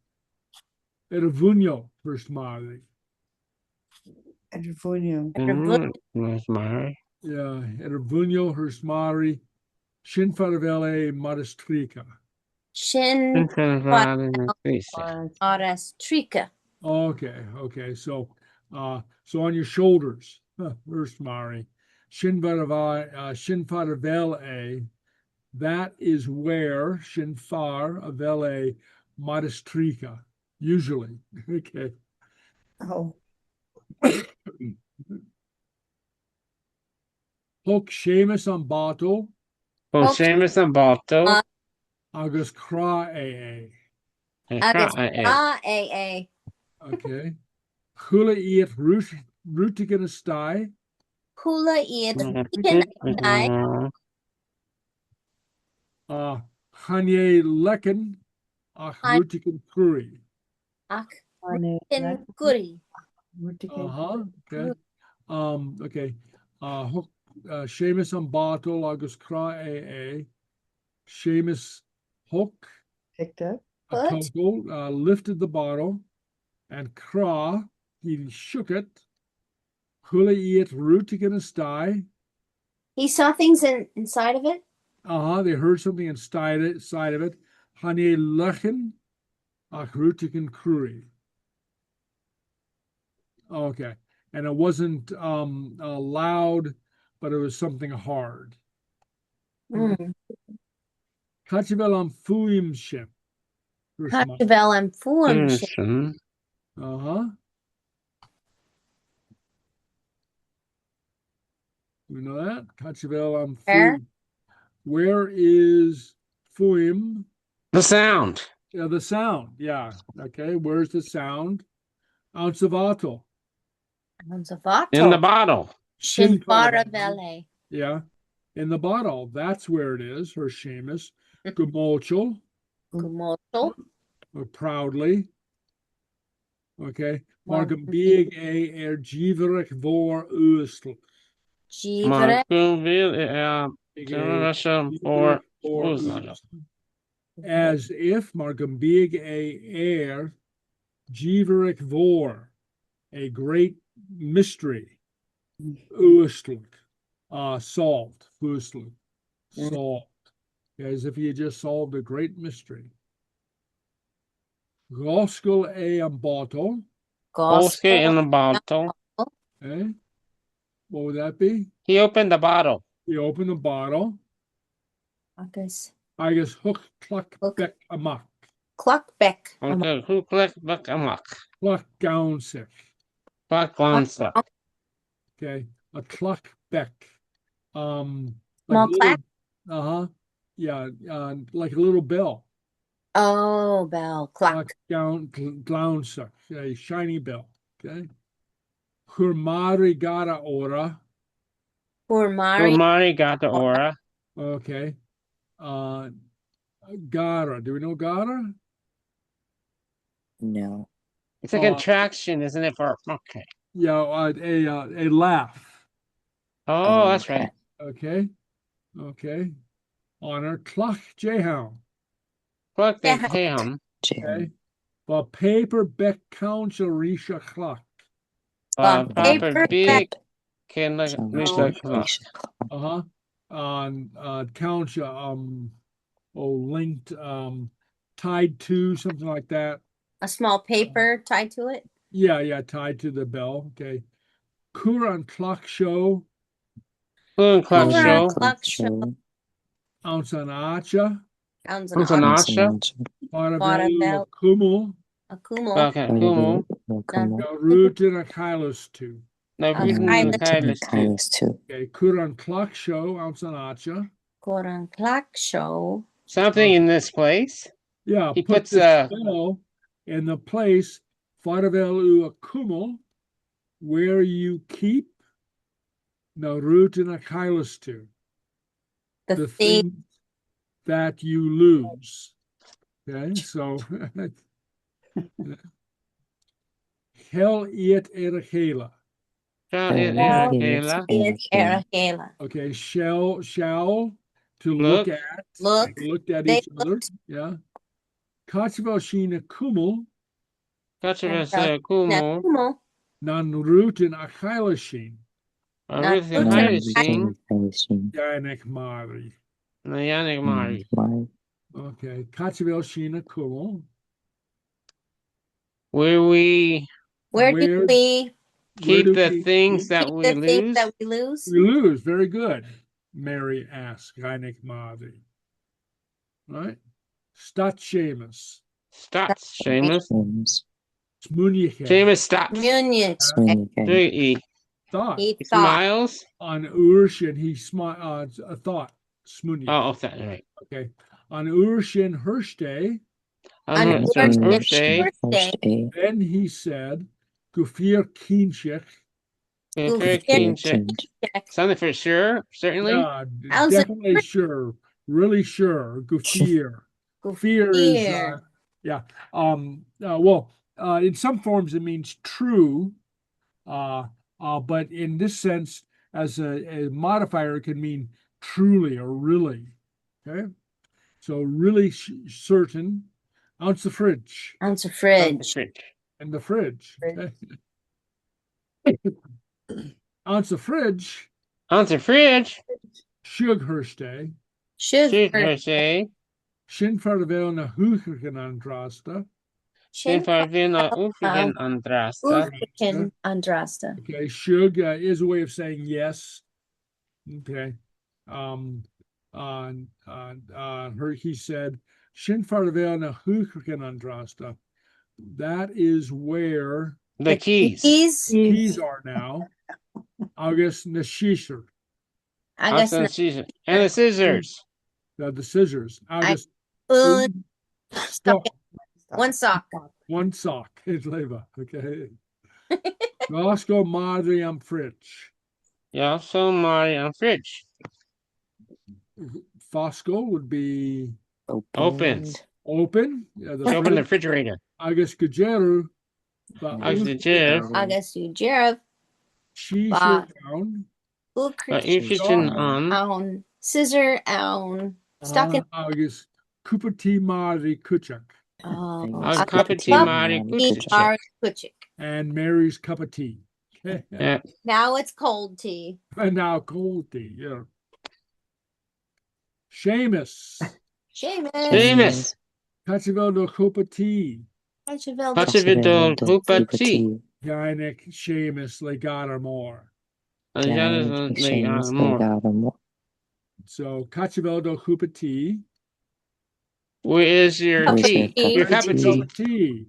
Ervunyo, first Mali. Edvunio. That's my. Yeah, Ervunyo, first Mari. Shinfarvele Madastrika. Shin Aras Trika. Okay. So on your shoulders, first Mari. Shinfarvele, that is where Shinfar Avele Madastrika, usually. Okay. Oh, Hook Seamus on bottle, Oh, Seamus and Balto. Agus Kra AA. AA. Okay. Hula eat Rutigan Sty, Hula eat. Hanye Lecken, Rutigan Curry. Ak. Ane. In Guri. Okay. Okay. Hook Seamus on bottle, Agus Kra AA. Seamus Hook, Picked up. What? Total, lifted the bottle, and Kra, he shook it. Hula eat Rutigan Sty. He saw things inside of it. They heard something inside of it. Hanye Lechen, Rutigan Curry. Okay. And it wasn't loud, but it was something hard. Kachivel am Fuim ship. Hatchavel and Fulham. You know that? Kachivel am Where? Fuim. Where is Fuim? The sound. Yeah, the sound. Yeah. Okay. Where's the sound? Ouncevato. In the bottle. Shinfaravele. Yeah. In the bottle. That's where it is. Her Seamus. Gumolchel. Gumoto. Proudly. Okay. Margam big a Dh'èirich vor Ustel. Jivere. As if Margam big a Dh'èirich vor, a great mystery. Uistlik, solved. Uistlik, solved. As if he had just solved a great mystery. Goskell an bottle. Goske in the bottle. Okay. What would that be? He opened the bottle. You open the bottle. Agus. I guess hook, cluck, Hook. beck, amok. Cluck beck. Okay, who clicked back amok? Cluck, gown, sick. Back on stuff. Okay. A cluck, beck. Small little, uh-huh. Yeah, like a little bell. Oh, bell. Cluck. Cluck, gown, glown, sick. A shiny bell. Okay. Hurmari gata ora. Hurmari. Mari got the aura. Okay. Gara. Do we know gara? No. It's a contraction, isn't it? For okay. Yeah, a laugh. Oh, that's right. Okay. Okay. Honor Cluck Jehound. Click the Yeah. ham. Okay. But paper beck council Risha Cluck. Proper Paper big can look Sounds like like clock. Uh-huh. On council linked tied to something like that. A small paper tied to it. Yeah, tied to the bell. Okay. Kuran clock show. Moon clock Clàr show. clock show. Ounce on Acha. Sounds Who's an an odd. Asha? Paravelu Paravelu. Kumul. A kumo. Okay, cool. Root in a Kailos two. No, Okay. reason I the looked kindness too. Kindness too. Okay. Kuran clock show. Ounce on Acha. Koran clock show. Something in this place. Yeah, He put puts the a- spell in the place Faravelu Akumul, where you keep no root in a Kailos two. The thing. Thing that you lose. Okay, so Hell it erachela. Kayla. Is Arachela. Okay, shall to Look. look at. Look. They looked at They each other. Yeah. Kachival Sheena Kumul, Gotcha, And Mr. Kumo. Kumo. nan root in Achila Sheen, Ruth Not and Ruth Heidi and sing. Yanek Mari. The Yannick Mari. Okay, Kachival Sheena Kumul. Where we Where Where- do we keep do the we things that keep we the things lose. that we lose? We lose. Very good. Mary asked. Yanek Mari. Right? Stat Seamus. Stots, Seamus. Smunike. Seamus stops. Munich. He Thought. He thought. smiles. On Urshin, he smiled. A thought. Smunike. Oh, that right. Okay. On Urshin Hirschday, On Birthday. birthday. then he said, Gufir Kinshik. Something for sure, certainly. Yeah, How's it- definitely sure. Really sure. Gufir. Fear is Fear. yeah. Well, in some forms it means true. But in this sense, as a modifier, it can mean truly or really. Okay. So really certain. Ounce of fridge. Ounce of fridge. In the fridge. Okay. Ounce of fridge. On the fridge. Shug Hirschday. Sugar. Say. Shin farvel na huchriken andrasta. Sinfarvina Ufrigen Andrasta. Ufriken Andrasta. Okay, shug is a way of saying yes. Okay. He said, Shin farvel na huchriken andrasta. That is where The keys. keys are now. August Nashisher. I guess Also not. scissors. And the scissors. The scissors. August Stuck it. One sock. one sock. It's leva. Okay. Roscoe Madri am Fritsch. Yeah, so my fridge. Fosco would be Opens. open. Yeah, Open the fridge. refrigerator. August Gajeru. August Gajeru. August Ujerov. She Ba. down. Ifrichen on. Own. Scissor. Own. Stuck in. August Kupati Madri Kuchak. Oh, A A cup of tea, cup Mari of tea, Kuchik. Mari Kuchik. And Mary's cup of tea. Yeah. Now it's cold tea. And now cold tea. Yeah. Seamus. Seamus. Seamus. Catchable the cup of tea. Catchville. Catchville Hoopa tea. Gaelic Seamus Legata more. And Jonathan more. So Catchable the cup of tea. Where is your Cup of tea? tea. Your cup of tea. Tea.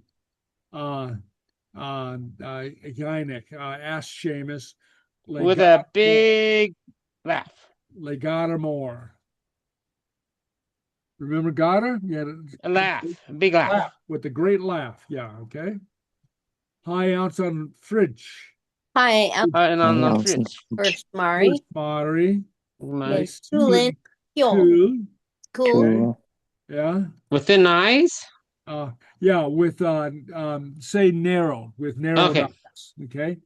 Gaelic. Ask Seamus. With a big laugh. Legata more. Remember Gata? Yeah. A laugh. A big laugh. With the great laugh. Yeah, okay. High ounce on fridge. Hi, I'm And on the fridge. first Mari. First Mari. Nice. Tulin. Cool. Cool. Yeah. Within eyes? Yeah, with say narrow, with narrow Okay. eyes. Okay.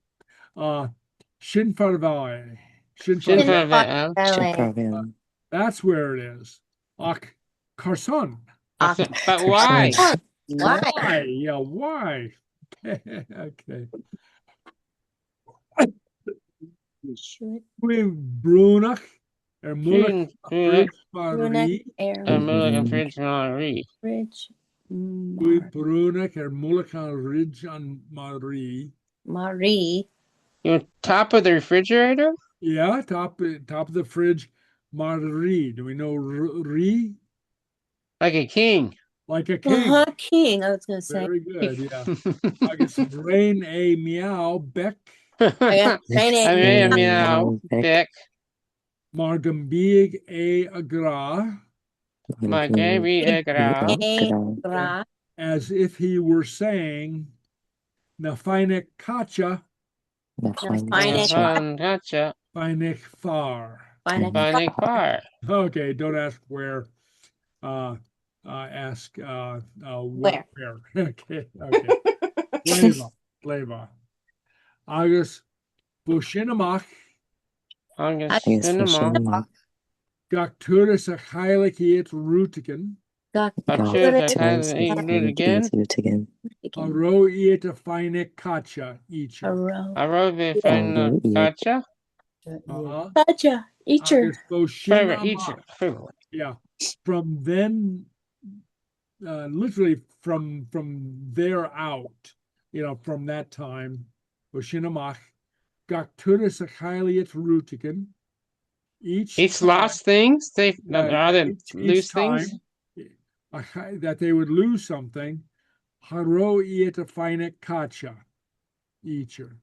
Shinfarvai. Shinfarvai. That's where it is. Carson. But why? Why? Yeah, why? Okay. Brunach. Mulach. Brunek, air, Fridge Marie. fridge, Brunach Mulach Ridge on Marie. Marie. You're top of the refrigerator? Yeah, top of the fridge, Marie. Do we know Ri? Like a king. Like a king. King, I was going to say. Very good. Yeah. I guess rain a meow beck. I mean, meow. Beck. Margambig a agra. My Gary Egra. As if he were saying, Nafinek kacha, Gotcha. Finek far. Finek far. Okay, don't ask where. Ask where. Okay. Gleva. August Bushinamach. August Cinema. Gakturis a Heilig Rutiken. Again. Aro eat a fine kacha each. Arove Fine Kacha. Gotcha. Eacher. Favorite. Yeah. From then, literally from there out, from that time, Bushinamach, Gakturis a Heilig Rutiken. Each lost things? Are they loose things? That they would lose something. Haro iet a fine kacha. Eacher.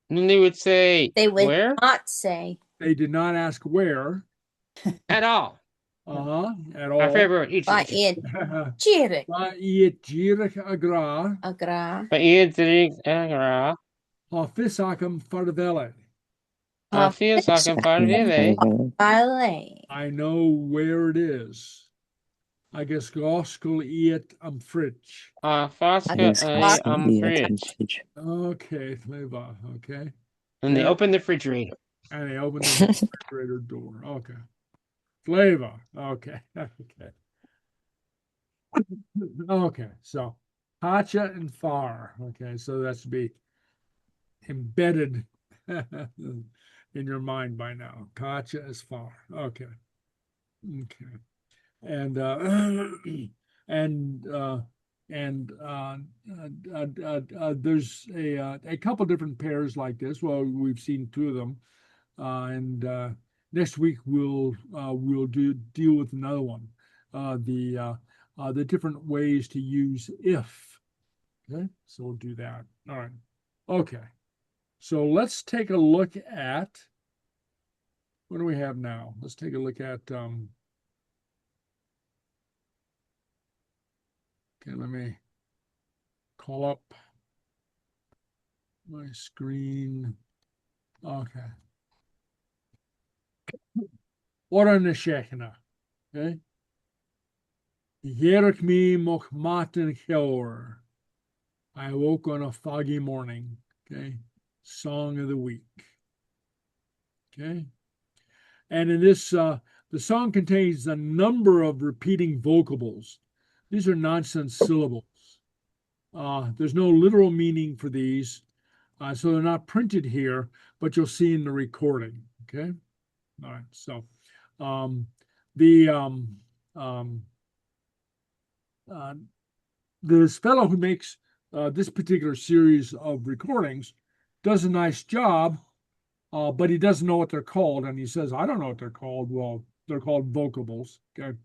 And they would say, They would where? not say. They did not ask where. At all. At all. Our favorite Iet Iet Dh'èirich agra. Agra. Dh'èirich agra. Hafisakam farvele. I know where it is. I guess gospel eat fridge. Fridge. Okay, Leva. Okay. And they open the refrigerator. And they open the refrigerator door. Okay. Flavor. Okay. Okay. So Hacha and Far. Okay. So that should be embedded in your mind by now. Kacha is far. Okay. And there's a couple different pairs like this. Well, we've seen two of them, and next week we'll deal with another one. The different ways to use if. Okay, so we'll do that. All right. Okay. So let's take a look at, what do we have now? Let's take a look at, okay, let me call up my screen. Okay. Òran na Seachdaine. Okay. Dh'èirich me moch madainn cheòthar. I awoke on a foggy morning. Okay. Song of the week. Okay. And in this, the song contains a number of repeating vocables. These are nonsense syllables. There's no literal meaning for these, so they're not printed here, but you'll see in the recording. Okay. All right. So this fellow who makes this particular series of recordings does a nice job, but he doesn't know what they're called, and he says, "I don't know what they're called." Well, they're called vocables. Okay.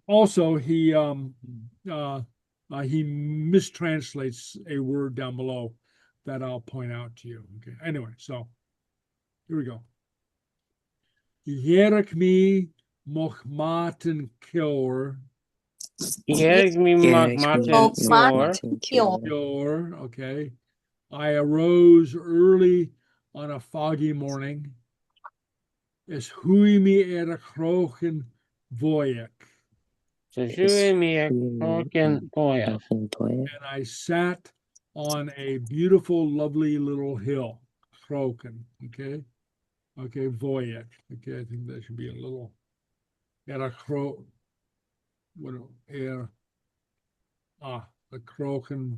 Also, he mistranslates a word down below that I'll point out to you. Okay. Anyway, so here we go. Dh'èirich me moch madainn cheòthar. Dh'èirich me moch madainn cheòthar. Cheòthar, okay. I arose early on a foggy morning. Es hui me chrochan voiach. And I sat on a beautiful, lovely little hill. Chrochan, okay? Okay, voiach. Okay, I think that should be a little. A chrochan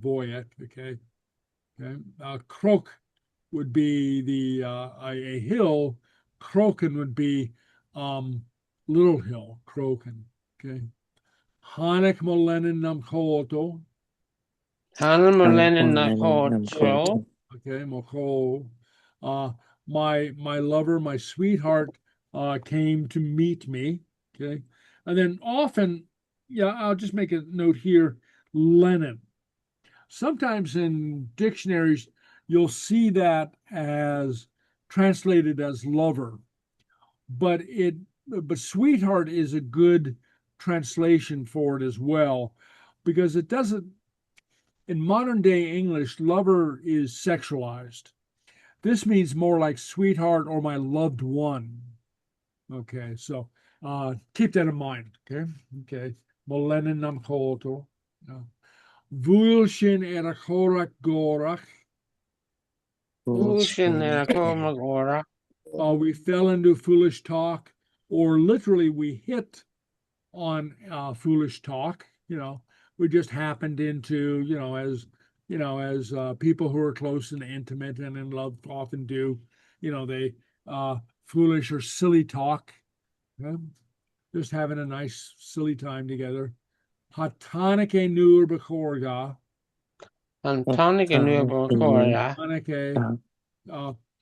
voiach, okay? Okay. Croc would be the a hill. Crochan would be little hill. Crochan. Okay. Hanek molenin nam koto. Hanek molenin nam koto. Okay, moko. My lover, my sweetheart, came to meet me. Okay, and then often, yeah, I'll just make a note here. Lenin. Sometimes in dictionaries, you'll see that as translated as lover, but sweetheart is a good translation for it as well, because it doesn't, in modern day English, lover is sexualized. This means more like sweetheart or my loved one. Okay, so keep that in mind. Okay. Molenin nam koto. Vuilshin erachorach gorach. We fell into foolish talk, or literally we hit on foolish talk. We just happened into, as people who are close and intimate and in love often do, they foolish or silly talk. Just having a nice silly time together. Hatanike nur bekorga.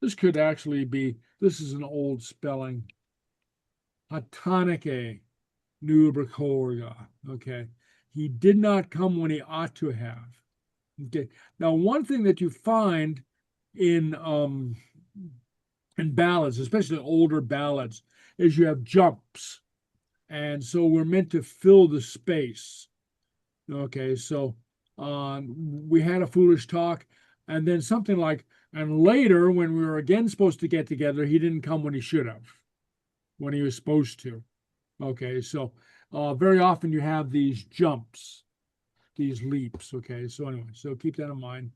This could actually be, this is an old spelling. Hatanike nur bekorga. Okay. He did not come when he ought to have. Okay. Now, one thing that you find in ballads, especially older ballads, is you have jumps. And so we're meant to fill the space. Okay, so we had a foolish talk, and then something like, and later when we were again supposed to get together, he didn't come when he should have, when he was supposed to. Okay, so very often you have these jumps, these leaps. Okay, so anyway, so keep that in mind.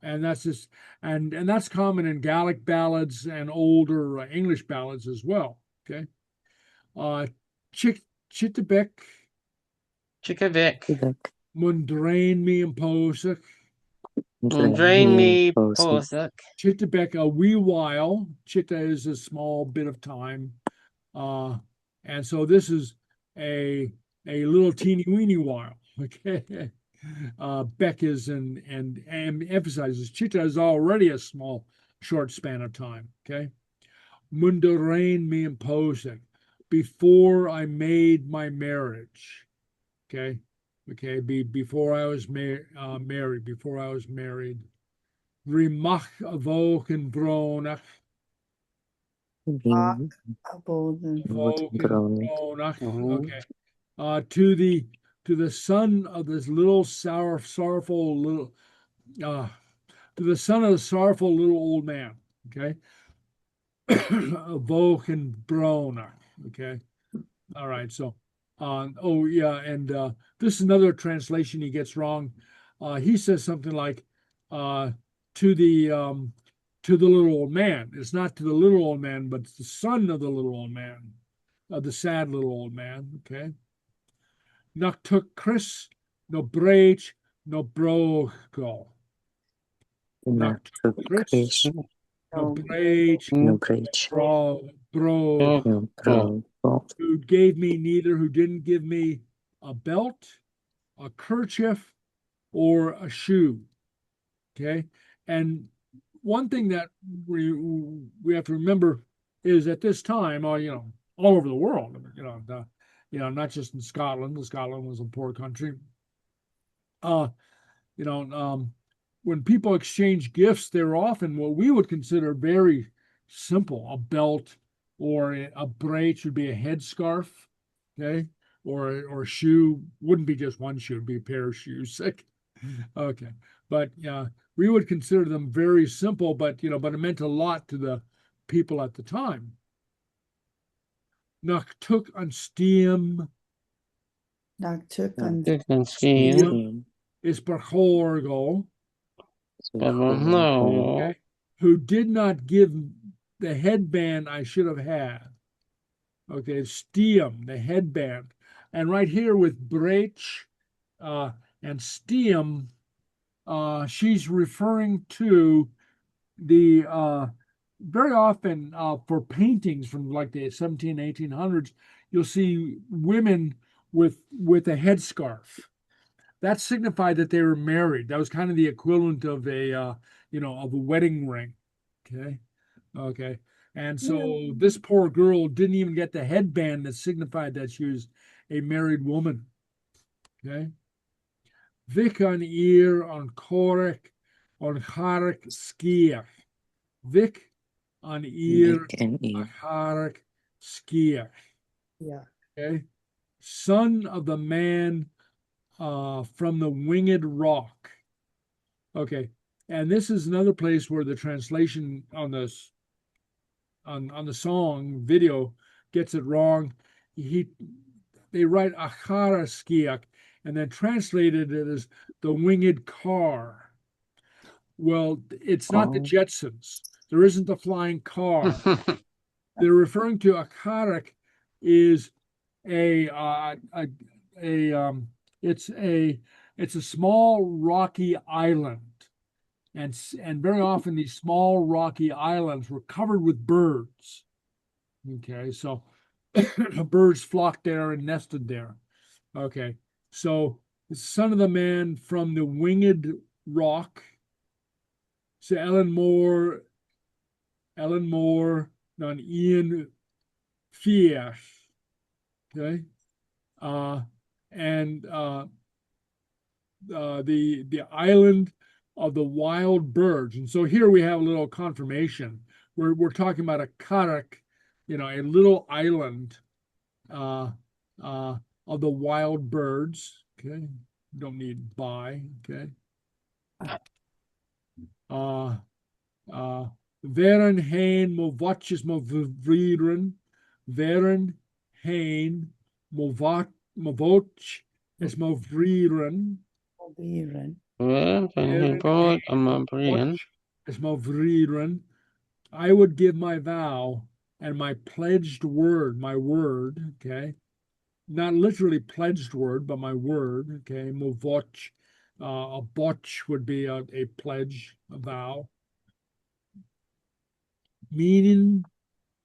And that's just, and that's common in Gaelic ballads and older English ballads as well. Okay. Chittavik. Mundrain me and Posuk. Chittavik, a wee while. Chitta is a small bit of time. And so this is a little teeny weeny while. Okay. Beck is and emphasizes Chitta is already a small, short span of time. Okay. Mundrain me and Posuk. Before I made my marriage. Okay. Before I was married, before I was married. Rimach avok and bronach. Okay. To the son of this little sorrowful little to the son of the sorrowful little old man. Okay. Avok and bronach. Okay. All right. So this is another translation he gets wrong. He says something like to the little old man. It's not to the little old man, but it's the son of the little old man, the sad little old man. Okay. Nach took Chris, no Brach, no Brogo. Na took Chris, No Brach, no Brach, Bro, no Bro, who gave me neither, who didn't give me a belt, a kerchief, or a shoe. Okay. And one thing that we have to remember is at this time, all over the world, not just in Scotland. Scotland was a poor country. When people exchange gifts, they're often what we would consider very simple. A belt or a brooch would be a headscarf, okay, or a shoe. Wouldn't be just one shoe; it'd be a pair of shoes. Okay, but we would consider them very simple, but it meant a lot to the people at the time. Nach took an steam. Nach took No. an Steam. Is Barchorgo. No. Okay, who did not give the headband I should have had. Okay, Steam, the headband. And right here with Brach and Steam, she's referring to the very often for paintings from like the 1800s, you'll see women with a headscarf. That signified that they were married. That was kind of the equivalent of a wedding ring. Okay. And so this poor girl didn't even get the headband that signified that she was a married woman. Okay. Vic an ear on Corrick on Harrick skier. Vic an ear on Harrick skier. Yeah. Okay. Son of the man from the winged rock. Okay. And this is another place where the translation on this on the song video gets it wrong. They write Achara Skiak and then translated it as the winged car. Well, it's not the Jetsons. There isn't the flying car. They're referring to Akarak is it's a small rocky island. And very often these small rocky islands were covered with birds. Okay, so birds flocked there and nested there. Okay, so the son of the man from the winged rock. So Ellen Moore, non Ian Fiach. Okay, and the island of the wild birds. And so here we have a little confirmation. We're talking about a Karak, a little island of the wild birds. Okay, don't need by. Okay. Veren hein mo watches mo vrieren. Veren hein mo watch is mo vrieren. Obair. I would give my vow and my pledged word, my word, okay? Not literally pledged word, but my word, okay? Movoch, a botch would be a pledge, a vow. Meaning,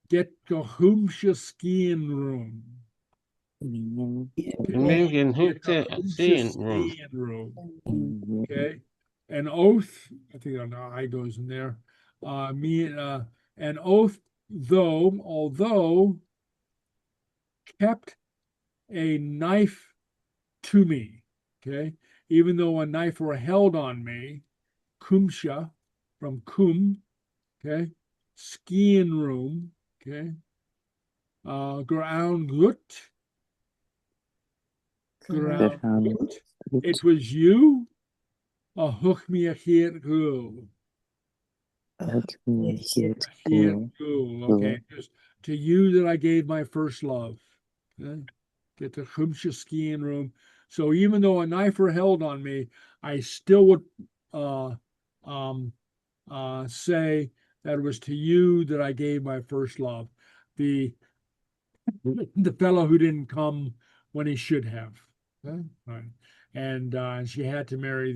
get go humsha skiing room. Room. Okay. An oath, I think an I goes in there. An oath, although kept a knife to me. Okay. Even though a knife were held on me, kumsha from kum, okay, skiing room, okay, ground gut. It was you, a hook me a here girl. Okay, just to you that I gave my first love. Okay? Get the Chumsha skiing room. So even though a knife were held on me, I still would say that it was to you that I gave my first love. The fellow who didn't come when he should have. Okay, right. And she had to marry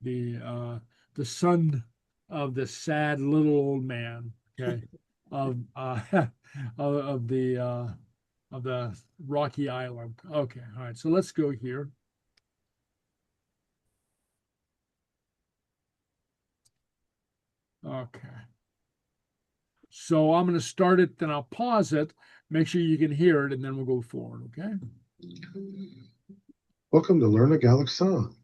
the son of the sad little old man, okay, of of the rocky island. Okay, all right. So let's go here. Okay. So I'm going to start it, then I'll pause it, make sure you can hear it, and then we'll go forward, okay? Welcome to Learn a Gaelic Song.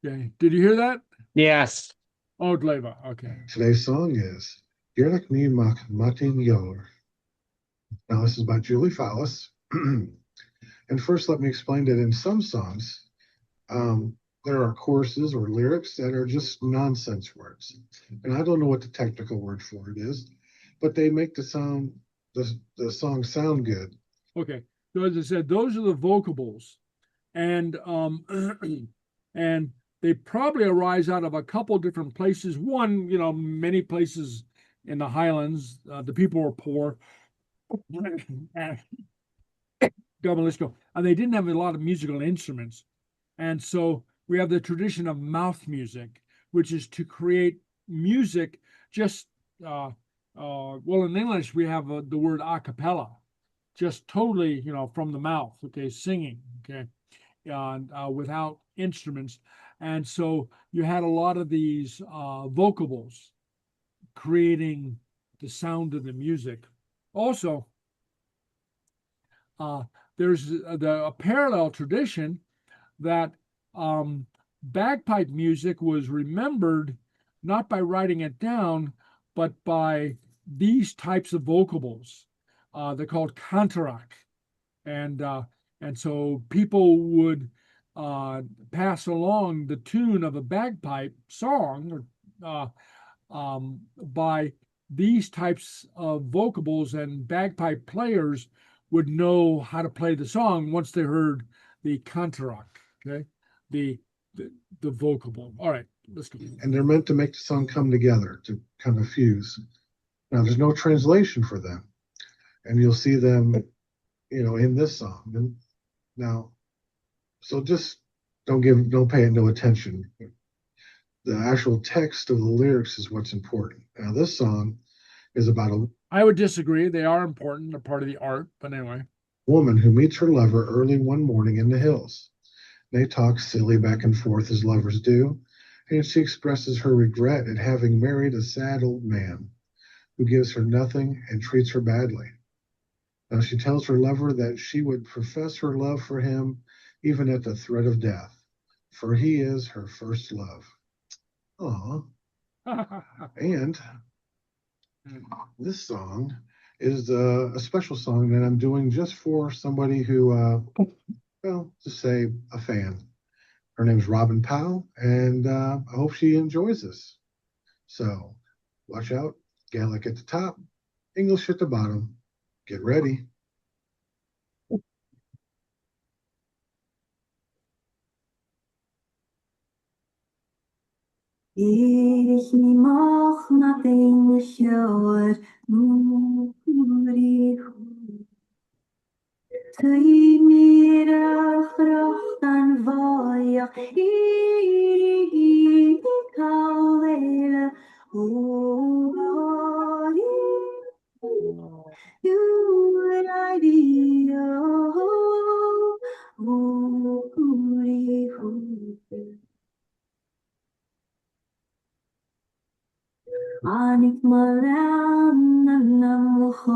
Okay. Did you hear that? Yes. Oh, Gleba. Okay. Today's song is Dh'èirich moch madainn. Now, this is by Julie Fowlis. And first, let me explain that in some songs, there are choruses or lyrics that are just nonsense words. And I don't know what the technical word for it is, but they make the song sound good. Okay. So as I said, those are the vocables. And and they probably arise out of a couple different places. One, many places in the Highlands, the people were poor. And they didn't have a lot of musical instruments. And so we have the tradition of mouth music, which is to create music just, well, in English, we have the word a cappella, just totally, from the mouth, okay, singing, okay, without instruments. And so you had a lot of these vocables creating the sound of the music. Also, there's a parallel tradition that bagpipe music was remembered not by writing it down, but by these types of vocables. They're called cheòthar, and so people would pass along the tune of a bagpipe song by these types of vocables, and bagpipe players would know how to play the song once they heard the cheòthar, okay, the vocable. All right, let's go. And they're meant to make the song come together, to kind of fuse. Now, there's no translation for them, and you'll see them, in this song. And now, so just don't pay it no attention. The actual text of the lyrics is what's important. Now, this song is about I would disagree. They are important. They're part of the art, but anyway. Woman who meets her lover early one morning in the hills. They talk silly back and forth as lovers do, and she expresses her regret at having married a sad old man who gives her nothing and treats her badly. Now she tells her lover that she would profess her love for him even at the threat of death, for he is her first love. Aww. And this song is a special song that I'm doing just for somebody who, just say a fan. Her name's Robin Powell, and I hope she enjoys this. So watch out, Gaelic at the top, English at the bottom. Get ready. Dh'èirich moch madainn cheòthar Dh'èirich rocht an bhaoch Càite Obair Anik madainn an moch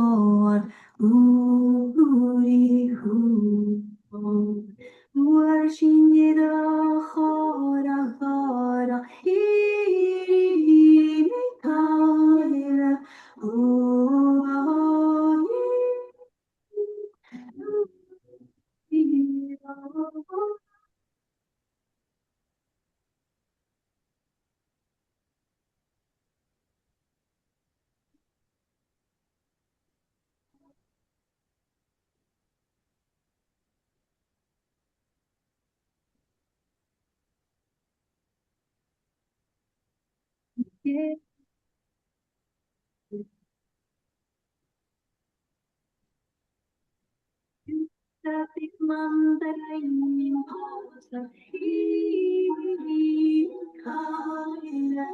War sin dhachaidh Càite madainn pása í Càite.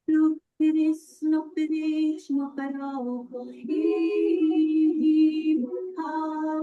Snúpidís, snúpidís, snúparóko í Càite.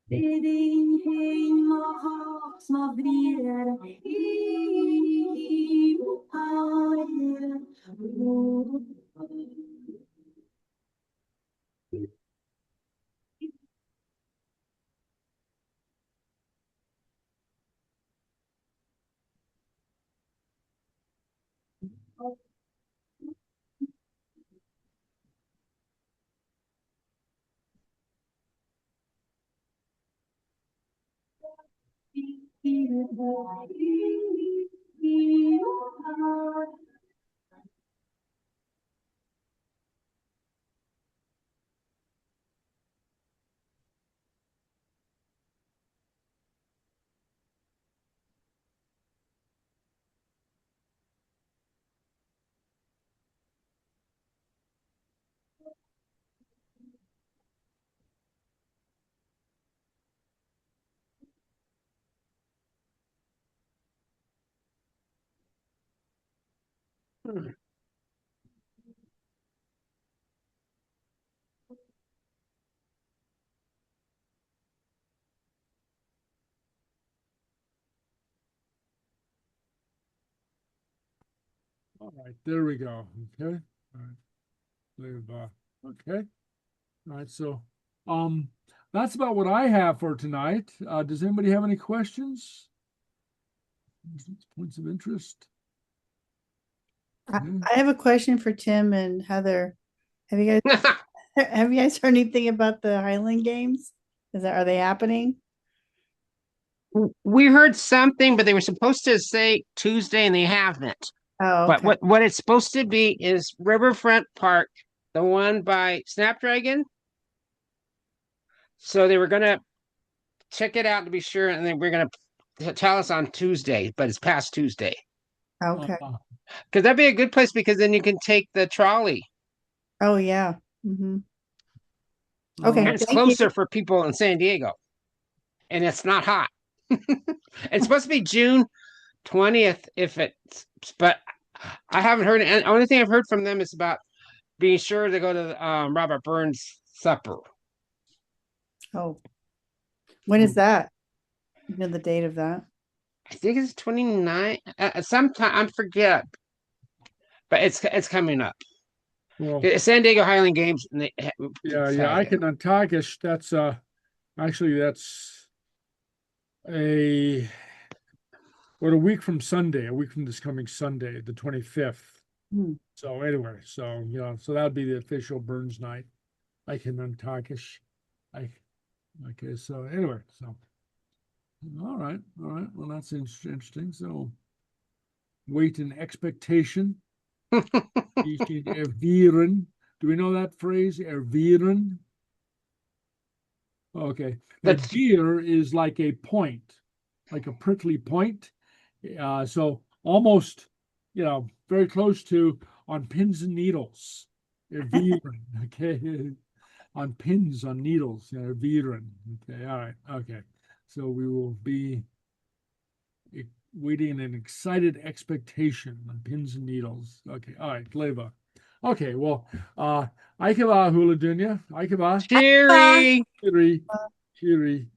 Bidding him moch má bhríar í Obair. All right, there we go. Okay. All right. Okay. All right. So, that's about what I have for tonight. Does anybody have any questions? Points of interest? I have a question for Tim and Heather. Have you guys heard anything about the Highland Games? Are they happening? We heard something, but they were supposed to say Tuesday and they haven't. Oh, okay. But what it's supposed to be is Riverfront Park, the one by Snapdragon. So they were gonna check it out to be sure, and then we're gonna tell us on Tuesday, but it's past Tuesday. Okay. Because that'd be a good place because then you can take the trolley. Oh yeah. Okay. And it's thank you. closer for people in San Diego. And it's not hot. It's supposed to be June 20th but I haven't heard the only thing I've heard from them is about being sure to go to the, Robert Burns supper. Oh. When is that? You know the date of that? I think it's 29 sometime I forget. But it's coming up. Well, It's San Diego Highland Games and yeah, I can Antagish. That's actually that's a week from Sunday, a week from this coming Sunday, the 25th. So anyway, so so that would be the official Burns night. I can Antagish. Okay, so anyway, so all right. Well, that's interesting. So wait in expectation. Ervieren. Do we know that phrase? Ervieren. Okay. The deer is like a point, like a prickly point. So almost, very close to on pins and needles. Ervieren. Okay. On pins, on needles. Ervieren. Okay. All right. Okay. So we will be waiting in excited expectation on pins and needles. Okay. All right. Gleba. Okay. Well, Aikava Hula Dunya. Aikava. Cheery. Cheery. Cheery.